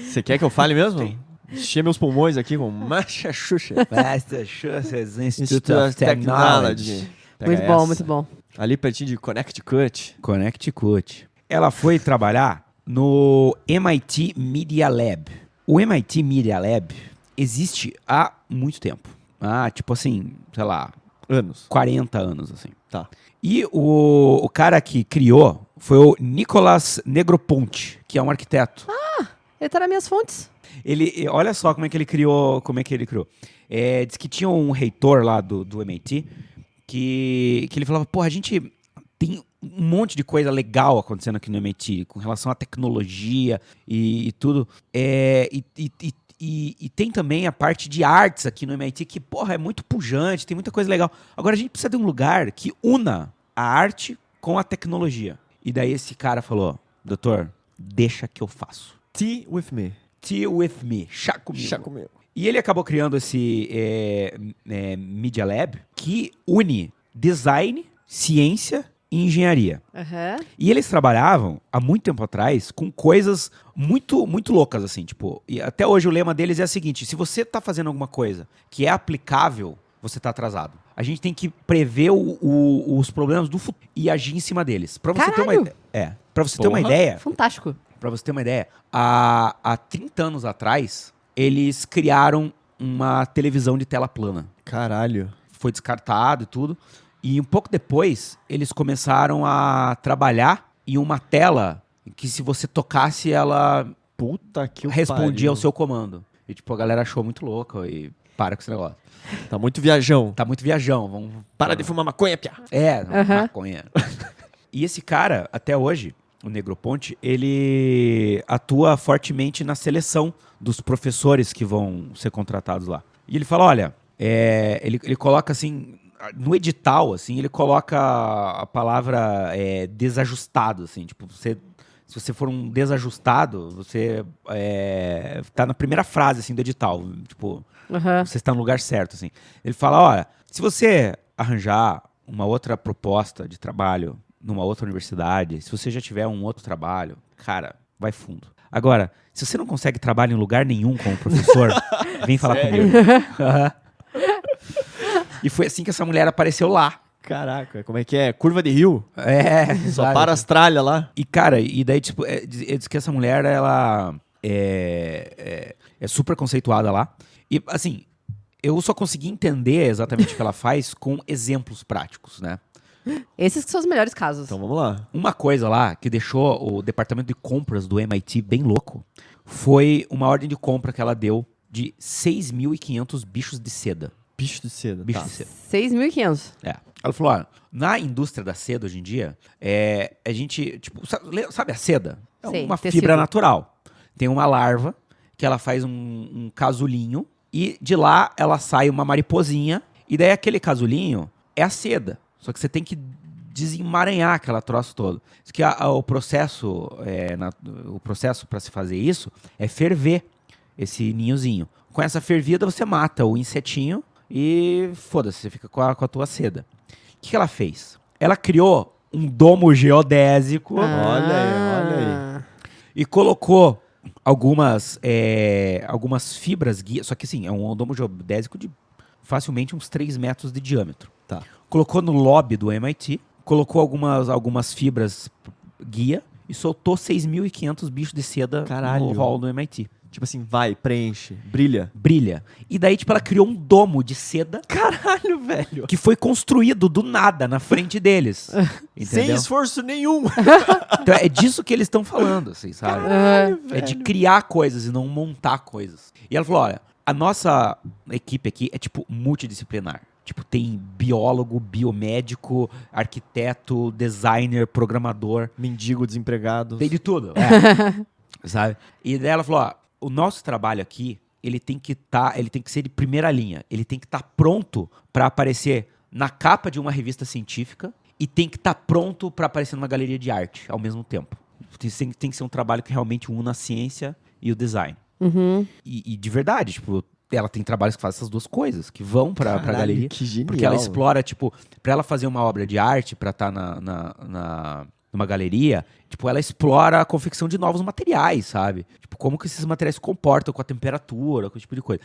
Você quer que eu fale mesmo? Encher meus pulmões aqui com Massachusetts. Massachusetts Institute Institute of of Technology. Technology. Pega Muito bom, essa. muito bom. Ali pertinho de Connecticut. Connecticut. Ela foi trabalhar no MIT Media Lab. O MIT Media Lab existe há muito tempo. Tipo assim, sei lá, Anos. 40 anos, assim. Tá. E o cara que criou foi o Nicolas Negroponte, que é um arquiteto. Ele tá nas minhas fontes. Olha só como é que ele criou. Diz que tinha um reitor lá do MIT que ele falava, porra, a gente tem um monte de coisa legal acontecendo aqui no MIT com relação à tecnologia e tudo. E tem também a parte de artes aqui no MIT que, porra, é muito pujante, tem muita coisa legal. Agora a gente precisa de um lugar que una a arte com a tecnologia. E daí esse cara falou, doutor, deixa que eu faço. Tea with me. Tea with me, chá comigo. Chá comigo. E ele acabou criando esse Media Lab que une design, ciência e engenharia. Aham. E eles trabalhavam, há muito tempo atrás, com coisas muito, muito loucas, assim, tipo... E até hoje o lema deles é o seguinte, se você tá fazendo alguma coisa que é aplicável, você tá atrasado. A gente tem que prever os problemas do futuro e agir em cima deles. Pra você ter uma Caralho! ideia... Pra você ter uma Porra. ideia... Fantástico. Pra você ter uma ideia, há 30 anos atrás, eles criaram uma televisão de tela plana. Caralho. Foi descartado e tudo. E um pouco depois, eles começaram a trabalhar em uma tela que se você tocasse, ela Puta que o respondia ao pariu. seu comando. E tipo, a galera achou muito louco e para com esse negócio. Tá muito viajão. Tá muito viajão, vamos... Para de fumar maconha, pia. Aham. Maconha. E esse cara, até hoje, o Negroponte, ele atua fortemente na seleção dos professores que vão ser contratados lá. E ele fala, olha, ele coloca assim, no edital, assim, ele coloca a palavra desajustado, assim, tipo, se você for um desajustado, você tá na primeira frase, assim, do edital, tipo, Aham. você está no lugar certo, assim. Ele fala, olha, se você arranjar uma outra proposta de trabalho numa outra universidade, se você já tiver um outro trabalho, cara, vai fundo. Agora, se você não consegue trabalho em lugar nenhum como professor, vem falar comigo. Aham. E foi assim que essa mulher apareceu lá. Caraca, como é que é? Curva de rio? Só sabe? para as tralhas lá. E, cara, e daí, tipo, diz que essa mulher, ela é super conceituada lá. E, assim, eu só consegui entender exatamente o que ela faz com exemplos práticos, né? Esses que são os melhores casos. Então vamos lá. Uma coisa lá que deixou o departamento de compras do MIT bem louco foi uma ordem de compra que ela deu de 6.500 bichos de seda. Bicho de seda. Bichos Tá. de seda. 6.500. Ela falou, olha, na indústria da seda hoje em dia, a gente, tipo, sabe a seda? É Sei, uma tecido. fibra natural. Tem uma larva que ela faz um casulinho e de lá ela sai uma mariposinha e daí aquele casulinho é a seda. Só que você tem que desemaranhar aquela troço todo. Diz que o processo para se fazer isso é ferver esse ninhozinho. Com essa fervida você mata o insetinho e foda-se, você fica com a tua seda. O que ela fez? Ela criou um domo geodésico Olha aí. e colocou algumas fibras guia, só que assim, é um domo geodésico de facilmente uns 3 metros de diâmetro. Tá. Colocou no lobby do MIT, colocou algumas fibras guia e soltou 6.500 bichos de seda Caralho. no hall do MIT. Tipo assim, vai, preenche, brilha. Brilha. E daí, tipo, ela criou um domo de seda Caralho, velho. que foi construído do nada na frente deles. Sem Entendeu? esforço nenhum. Então, é disso que eles estão falando, assim, sabe? É de criar coisas e não montar coisas. E ela falou, olha, a nossa equipe aqui é, tipo, multidisciplinar. Tipo, tem biólogo, biomédico, arquiteto, designer, programador. Mendigo, desempregado. Tem de tudo. Sabe? E daí ela falou, ó, o nosso trabalho aqui, ele tem que ser de primeira linha. Ele tem que estar pronto para aparecer na capa de uma revista científica e tem que estar pronto para aparecer numa galeria de arte ao mesmo tempo. Tem que ser um trabalho que realmente una a ciência e o design. Uhum. E de verdade, tipo, ela tem trabalhos que fazem essas duas coisas, que vão pra galeria. Que genial. Porque ela explora, tipo, pra ela fazer uma obra de arte, pra estar numa galeria, tipo, ela explora a confecção de novos materiais, sabe? Tipo, como que esses materiais se comportam com a temperatura, com esse tipo de coisa.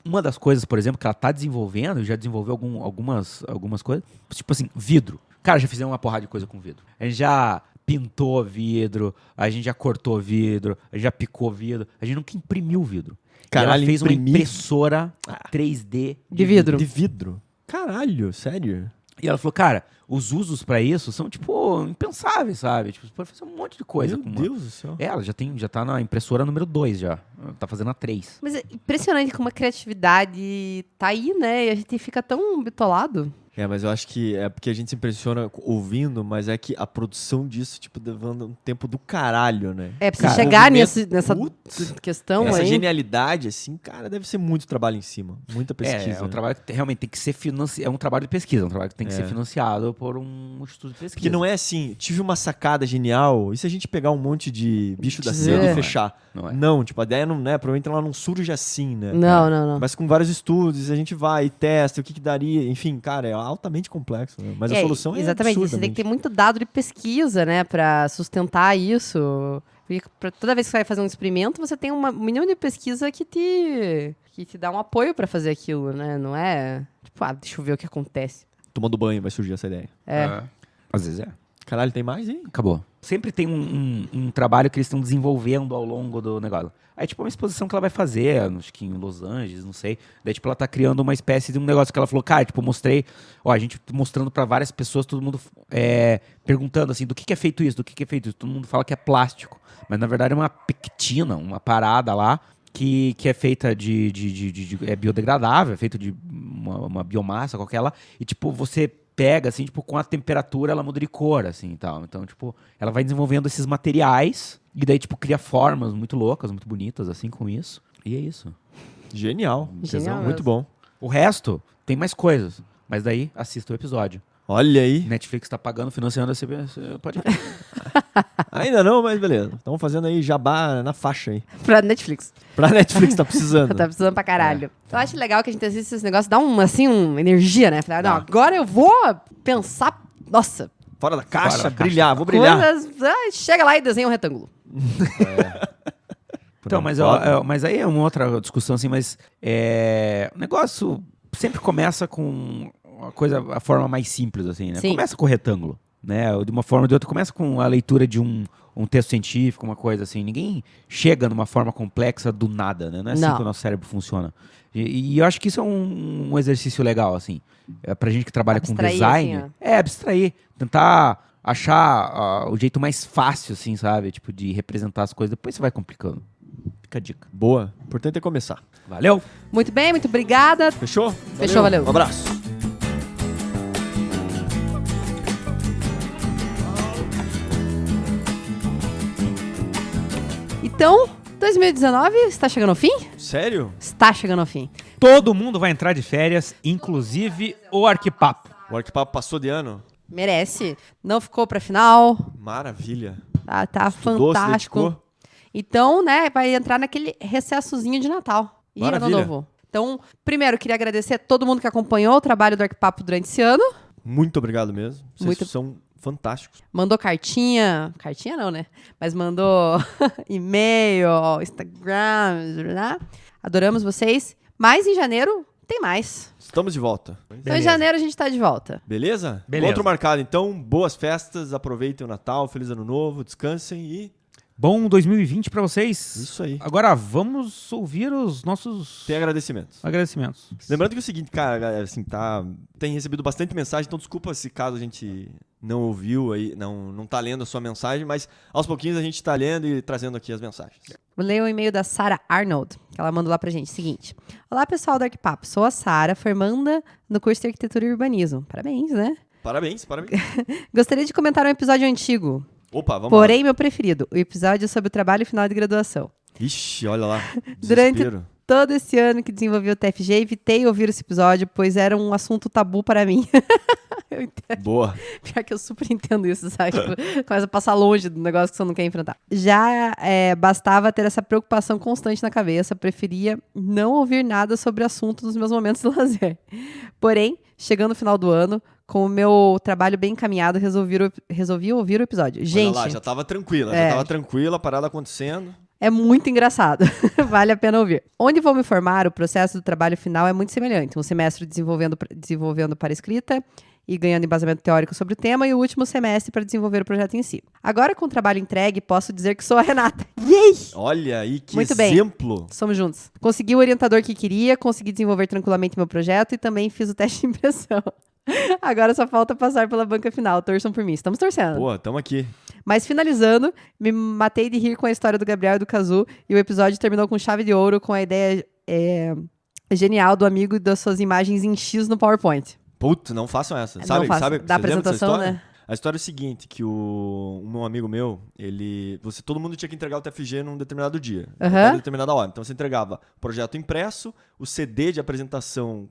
Uma das coisas, por exemplo, que ela tá desenvolvendo, já desenvolveu algumas coisas, tipo assim, vidro. Cara, já fizemos uma porrada de coisa com vidro. A gente já pintou vidro, a gente já cortou vidro, a gente já picou vidro, a gente nunca imprimiu vidro. Caralho, e ela fez uma imprimir? impressora 3D De vidro. De vidro. Caralho, sério? E ela falou, cara, os usos pra isso são, tipo, impensáveis, sabe? Tipo, você pode fazer um monte de coisa. Meu com uma... Deus do céu. Ela já tá na impressora número 2 já. Tá fazendo a 3. Mas é impressionante como a criatividade tá aí, né? E a gente fica tão bitolado. É, mas eu acho que é porque a gente se impressiona ouvindo, mas é que a produção disso, tipo, demanda um tempo do caralho, né? É, pra você Cara, chegar movimento- nessa Putz, questão essa aí. genialidade, assim, cara, deve ser muito trabalho em cima. Muita pesquisa. É um né? trabalho que realmente tem que ser financiado. É um trabalho de pesquisa, um trabalho que tem que É. ser financiado por um estudo de pesquisa. Porque não é assim, tive uma sacada genial, e se a gente pegar um monte de bicho da Dizer. seda Não e é. fechar? Não é. Não, tipo, a ideia não, né, provavelmente ela não surge assim, né? Não. Mas com vários estudos, a gente vai e testa o que daria, enfim, cara, é altamente complexo, né? Mas a solução é exatamente, você tem que ter muito dado de pesquisa, né, pra sustentar isso. Porque toda vez que você vai fazer um experimento, você tem um mínimo de pesquisa que te dá um apoio pra fazer aquilo, né? Não é tipo, deixa eu ver o que acontece. Tomando banho vai surgir essa ideia. É. Às vezes é. Caralho, tem mais, hein? Acabou. Sempre tem um trabalho que eles estão desenvolvendo ao longo do negócio. Aí, tipo, uma exposição que ela vai fazer, acho que em Los Angeles, não sei. Daí, tipo, ela tá criando uma espécie de um negócio que ela falou, cara, tipo, eu mostrei, ó, a gente mostrando pra várias pessoas, todo mundo perguntando, assim, do que é feito isso, do que é feito isso. Todo mundo fala que é plástico. Mas, na verdade, é uma pectina, uma parada lá, que é feita é biodegradável, é feito de uma biomassa qualquer lá. E, tipo, você pega, assim, tipo, com a temperatura ela muda de cor, assim, e tal. Então, tipo, ela vai desenvolvendo esses materiais e daí, tipo, cria formas muito loucas, muito bonitas, assim, com isso. E é isso. Genial. Genial Muito mesmo. bom. O resto tem mais coisas, mas daí assista o episódio. Olha aí. Netflix tá pagando, financiando esse podcast. Ainda não, mas beleza. Estamos fazendo aí jabá na faixa aí. Pra Netflix. Pra Netflix tá precisando. Tá precisando pra caralho. Eu acho legal que a gente assiste esse negócio, dá uma energia, né? Falar, não, agora eu vou pensar, nossa, Fora da caixa, Fora da brilhar, caixa. vou brilhar. coisas, chega lá e desenha um retângulo. Então, mas aí é uma outra discussão, assim, mas o negócio sempre começa com a forma mais simples, assim, né? Sim. Começa com o retângulo, né? De uma forma ou de outra, começa com a leitura de um texto científico, uma coisa assim. Ninguém chega numa forma complexa do nada, né? Não é assim Não. que o nosso cérebro funciona. E eu acho que isso é um exercício legal, assim. Pra gente que trabalha Abstrair, com design. assim, Abstrair. Tentar achar o jeito mais fácil, assim, sabe? Tipo, de representar as coisas. Depois você vai complicando. Fica a dica. Boa. O importante é começar. Valeu! Muito bem, muito obrigada. Fechou? Fechou, valeu. Um abraço. Então, 2019 está chegando ao fim? Sério? Está chegando ao fim. Todo mundo vai entrar de férias, inclusive o Arquipapo. O Arquipapo passou de ano? Merece. Não ficou pra final. Maravilha. Tá Estudou, se fantástico. dedicou? Então, né, vai entrar naquele recessozinho de Natal. E ano Maravilha. novo. Então, primeiro, queria agradecer a todo mundo que acompanhou o trabalho do Arquipapo durante esse ano. Muito obrigado mesmo. Vocês Muito- são fantásticos. Mandou cartinha. Cartinha não, né? Mas mandou e-mail, Instagram, né? Adoramos vocês. Mas em janeiro tem mais. Estamos de volta. Então em janeiro a gente tá de volta. Beleza? Beleza. Outro marcado, então. Boas festas, aproveitem o Natal, feliz ano novo, descansem e Bom 2020 pra vocês. Isso aí. Agora vamos ouvir os nossos Tem agradecimentos. agradecimentos. Lembrando que é o seguinte, cara, assim, tem recebido bastante mensagem, então desculpa se caso a gente não ouviu aí, não tá lendo a sua mensagem, mas aos pouquinhos a gente tá lendo e trazendo aqui as mensagens. Vou ler o e-mail da Sarah Arnold, que ela mandou lá pra gente. Seguinte. Olá, pessoal do Arquipapo. Sou a Sarah, formanda no curso de Arquitetura e Urbanismo. Parabéns, né? Parabéns. Gostaria de comentar um episódio antigo, Opa, vamos porém meu preferido, o episódio sobre o trabalho final de graduação. lá. Ixi, olha lá. Durante Desespero. todo esse ano que desenvolvi o TFG, evitei ouvir esse episódio, pois era um assunto tabu para mim. Eu entendo. Boa. Pior que eu super entendo isso, sabe? Tipo, começa a passar longe do negócio que você não quer enfrentar. Já bastava ter essa preocupação constante na cabeça, preferia não ouvir nada sobre o assunto nos meus momentos de lazer. Porém, chegando no final do ano, com o meu trabalho bem encaminhado, resolvi ouvir o episódio. Gente, Olha lá, já tava tranquila, a parada acontecendo. é muito engraçado. Vale a pena ouvir. Onde vou me formar, o processo do trabalho final é muito semelhante. Um semestre desenvolvendo para escrita e ganhando embasamento teórico sobre o tema, e o último semestre para desenvolver o projeto em si. Agora, com o trabalho entregue, posso dizer que sou a Renata. Yay! Olha aí que Muito bem. exemplo. Somos juntos. Consegui o orientador que queria, consegui desenvolver tranquilamente meu projeto e também fiz o teste de impressão. Agora só falta passar pela banca final. Torçam por mim. Estamos torcendo. Pô, tamo aqui. Mas finalizando, me matei de rir com a história do Gabriel e do Cazu, e o episódio terminou com chave de ouro, com a ideia genial do amigo e das suas imagens em X no PowerPoint. Putz, não façam essa. Não Sabe, faço. sabe, Da vocês lembram dessa apresentação, história? né? A história é o seguinte, que um amigo meu, todo mundo tinha que entregar o TFG num determinado dia, Aham. numa determinada hora. Então você entregava o projeto impresso, o CD de apresentação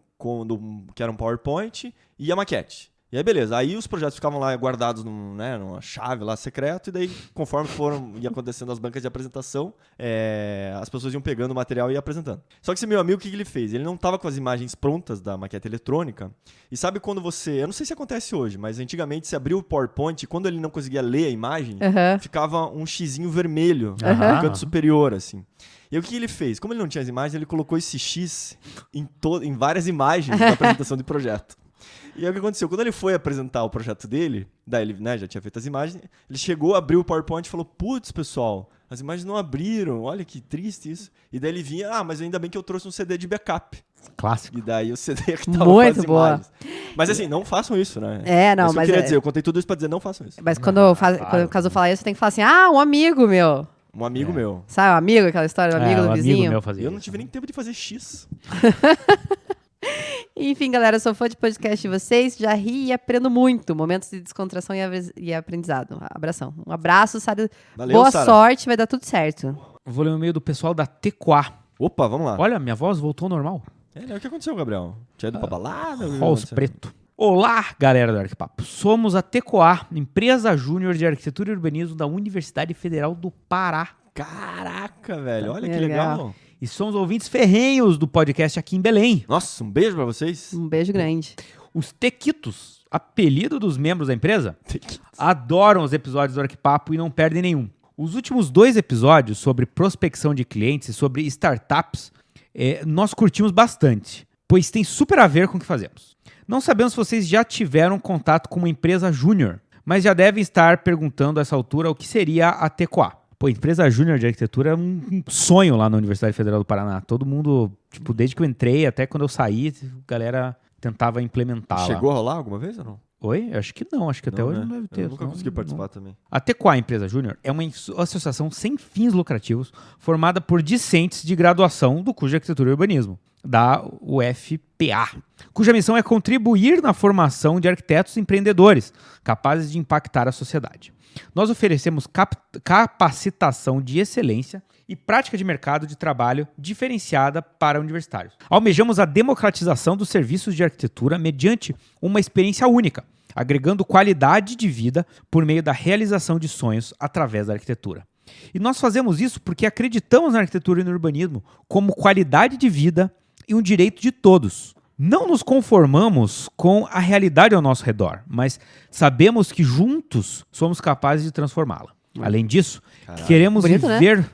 que era um PowerPoint e a maquete. E aí, beleza. Aí os projetos ficavam lá guardados numa chave lá secreto, e daí, conforme ia acontecendo as bancas de apresentação, as pessoas iam pegando o material e ia apresentando. Só que esse meu amigo, o que ele fez? Ele não estava com as imagens prontas da maquete eletrônica. E sabe quando eu não sei se acontece hoje, mas antigamente você abriu o PowerPoint e quando ele não conseguia ler a imagem, Aham. ficava um xizinho vermelho Aham. no canto superior, assim. E aí, o que ele fez? Como ele não tinha as imagens, ele colocou esse X em várias imagens da apresentação de projeto. E aí o que aconteceu? Quando ele foi apresentar o projeto dele, daí ele já tinha feito as imagens, ele chegou, abriu o PowerPoint e falou, putz, pessoal, as imagens não abriram, olha que triste isso. E daí ele vinha, mas ainda bem que eu trouxe um CD de backup. Clássico. E daí o CD que tava Muito com as boa. imagens. Mas assim, não façam isso, né? Não, Isso que eu mas queria dizer, eu contei tudo isso pra dizer, não façam isso. Mas quando claro. o Cazu fala isso, você tem que falar assim, um amigo meu. Um amigo meu. Sabe, um amigo, aquela história do amigo do um vizinho. amigo meu fazia Eu não isso. tive nem tempo de fazer X. Enfim, galera, eu sou fã de podcast de vocês, já ri e aprendo muito. Momentos de descontração e aprendizado. Abração. Um abraço, Sara. Valeu, Boa Sara. sorte, vai dar tudo certo. Vou ler o e-mail do pessoal da Tecoá. Opa, vamos lá. Olha, minha voz voltou ao normal. O que aconteceu, Gabriel? Tinha ido pra balada? O que Rolls aconteceu? preto. Olá, galera do Arquipapo. Somos a Tecoá, empresa júnior de arquitetura e urbanismo da Universidade Federal do Pará. Caraca, velho. Olha que Legal. legal. E somos ouvintes ferrenhos do podcast aqui em Belém. Nossa, um beijo pra vocês. Um beijo grande. Os Tequitos, apelido dos membros da empresa, adoram os episódios do Arquipapo e não perdem nenhum. Os últimos 2 episódios sobre prospecção de clientes e sobre startups, nós curtimos bastante, pois tem super a ver com o que fazemos. Não sabemos se vocês já tiveram contato com uma empresa júnior, mas já devem estar perguntando a essa altura o que seria a Tecoá. Pô, empresa júnior de arquitetura é um sonho lá na Universidade Federal do Paraná. Todo mundo, desde que eu entrei até quando eu saí, a galera tentava implementar lá. Chegou a rolar alguma vez ou não? Oi? Acho que não. Acho que até hoje né? não deve ter. Eu nunca consegui participar não. também. A Tecoá Empresa Júnior é uma associação sem fins lucrativos formada por discentes de graduação do curso de Arquitetura e Urbanismo, da UFPA, cuja missão é contribuir na formação de arquitetos empreendedores capazes de impactar a sociedade. Nós oferecemos capacitação de excelência e prática de mercado de trabalho diferenciada para universitários. Almejamos a democratização dos serviços de arquitetura mediante uma experiência única, agregando qualidade de vida por meio da realização de sonhos através da arquitetura. E nós fazemos isso porque acreditamos na arquitetura e no urbanismo como qualidade de vida e um direito de todos. Não nos conformamos com a realidade ao nosso redor, mas sabemos que juntos somos capazes de transformá-la. Além disso, queremos Bonito, né? viver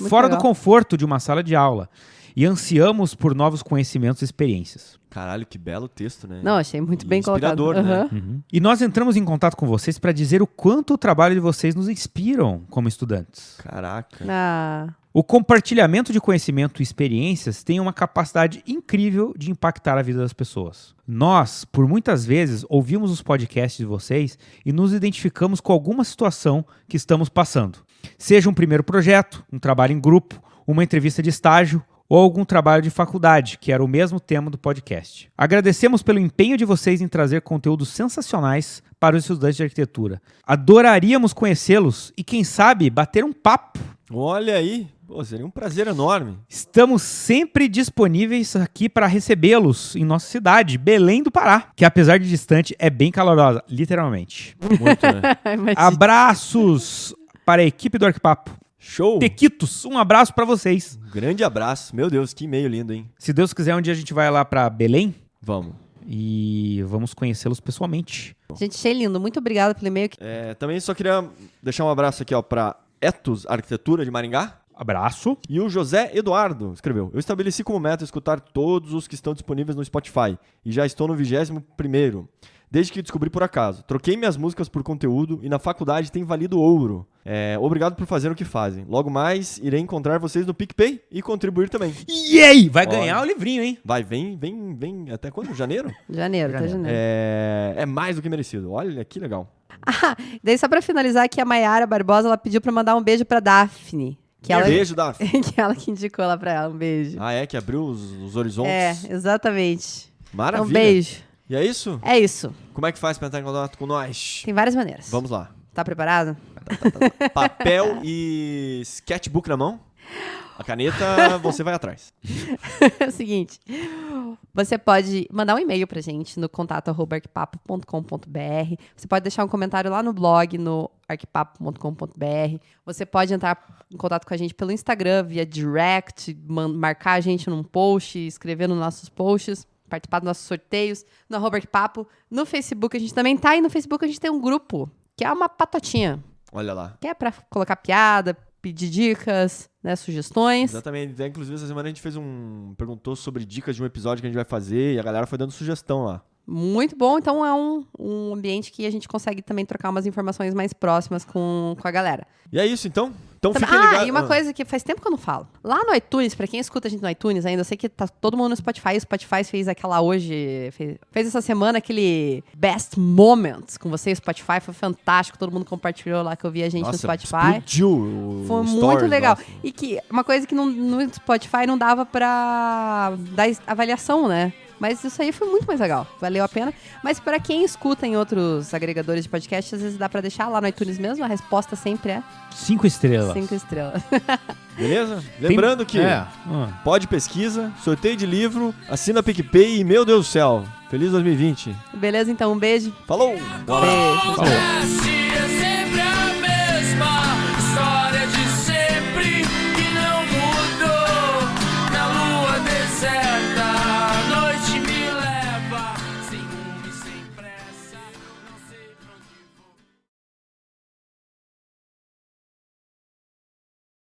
fora legal. do conforto de uma sala de aula e ansiamos por novos conhecimentos e experiências. Caralho, que belo texto, né? Não, achei muito bem colocado. Inspirador, né? Aham. E nós entramos em contato com vocês para dizer o quanto o trabalho de vocês nos inspiram como estudantes. Caraca. Ah, O compartilhamento de conhecimento e experiências tem uma capacidade incrível de impactar a vida das pessoas. Nós, por muitas vezes, ouvimos os podcasts de vocês e nos identificamos com alguma situação que estamos passando. Seja um primeiro projeto, um trabalho em grupo, uma entrevista de estágio ou algum trabalho de faculdade, que era o mesmo tema do podcast. Agradecemos pelo empenho de vocês em trazer conteúdos sensacionais para os estudantes de arquitetura. Adoraríamos conhecê-los e, quem sabe, bater um papo. Olha aí. Pô, seria um prazer enorme. Estamos sempre disponíveis aqui para recebê-los em nossa cidade, Belém do Pará, que apesar de distante é bem calorosa, literalmente. Muito, né? imagina. Abraços para a equipe do Arquipapo. Show. Tequitos, um abraço para vocês. Um grande abraço. Meu Deus, que e-mail lindo, hein? Se Deus quiser, um dia a gente vai lá para Belém Vamos. e vamos conhecê-los pessoalmente. Gente, achei lindo. Muito obrigada pelo e-mail. Também só queria deixar um abraço aqui, ó, pra Etos Arquitetura de Maringá. Abraço. E o José Eduardo escreveu: eu estabeleci como meta escutar todos os que estão disponíveis no Spotify e já estou no 21º, desde que descobri por acaso. Troquei minhas músicas por conteúdo e na faculdade tem valido ouro. Obrigado por fazer o que fazem. Logo mais, irei encontrar vocês no PicPay e contribuir também. Yay! Vai Olha. ganhar o livrinho, hein? Vai, vem até quando? Janeiro? Janeiro, até janeiro. É mais do que merecido. Olha que legal. Daí, só pra finalizar aqui, a Mayara Barbosa, ela pediu pra mandar um beijo pra Daphne. Que ela, Beijo, Daphne. que ela que indicou lá pra ela. Um beijo. Ah, que abriu os horizontes. É, exatamente. Maravilha. Um beijo. E é isso? É isso. Como é que faz pra entrar em contato com nós? Tem várias maneiras. Vamos lá. Tá preparado? Papel e sketchbook na mão. A caneta, você vai atrás. É o seguinte, você pode mandar um e-mail pra gente no contato@arquipapo.com.br. Você pode deixar um comentário lá no blog, no arquipapo.com.br. Você pode entrar em contato com a gente pelo Instagram, via direct, marcar a gente num post, escrever nos nossos posts, participar dos nossos sorteios, no @arquipapo. No Facebook a gente também tá, e no Facebook a gente tem um grupo, que é uma patotinha, Olha lá. que é pra colocar piada, pedir dicas, né, sugestões. Exatamente. Inclusive, essa semana a gente perguntou sobre dicas de um episódio que a gente vai fazer e a galera foi dando sugestão lá. Muito bom, então é um ambiente que a gente consegue também trocar umas informações mais próximas com a galera. E é isso, então. Então fiquem ligados. E uma coisa que faz tempo que eu não falo. Lá no iTunes, pra quem escuta a gente no iTunes ainda, eu sei que tá todo mundo no Spotify. O Spotify fez aquela hoje, fez essa semana aquele Best Moments com vocês. O Spotify foi fantástico, todo mundo compartilhou lá que eu vi a gente no Spotify. Explodiu o Foi stories, muito legal. nossa. E que uma coisa que no Spotify não dava pra dar avaliação, né? Mas isso aí foi muito mais legal. Valeu a pena. Mas para quem escuta em outros agregadores de podcast, às vezes dá pra deixar lá no iTunes mesmo. A resposta sempre é 5 estrelas. 5 estrelas. Beleza? Lembrando que pode pesquisa, sorteio de livro, assina PicPay e, meu Deus do céu, feliz 2020. Beleza? Então, um beijo. Falou! Beijo. Falou. Brasil.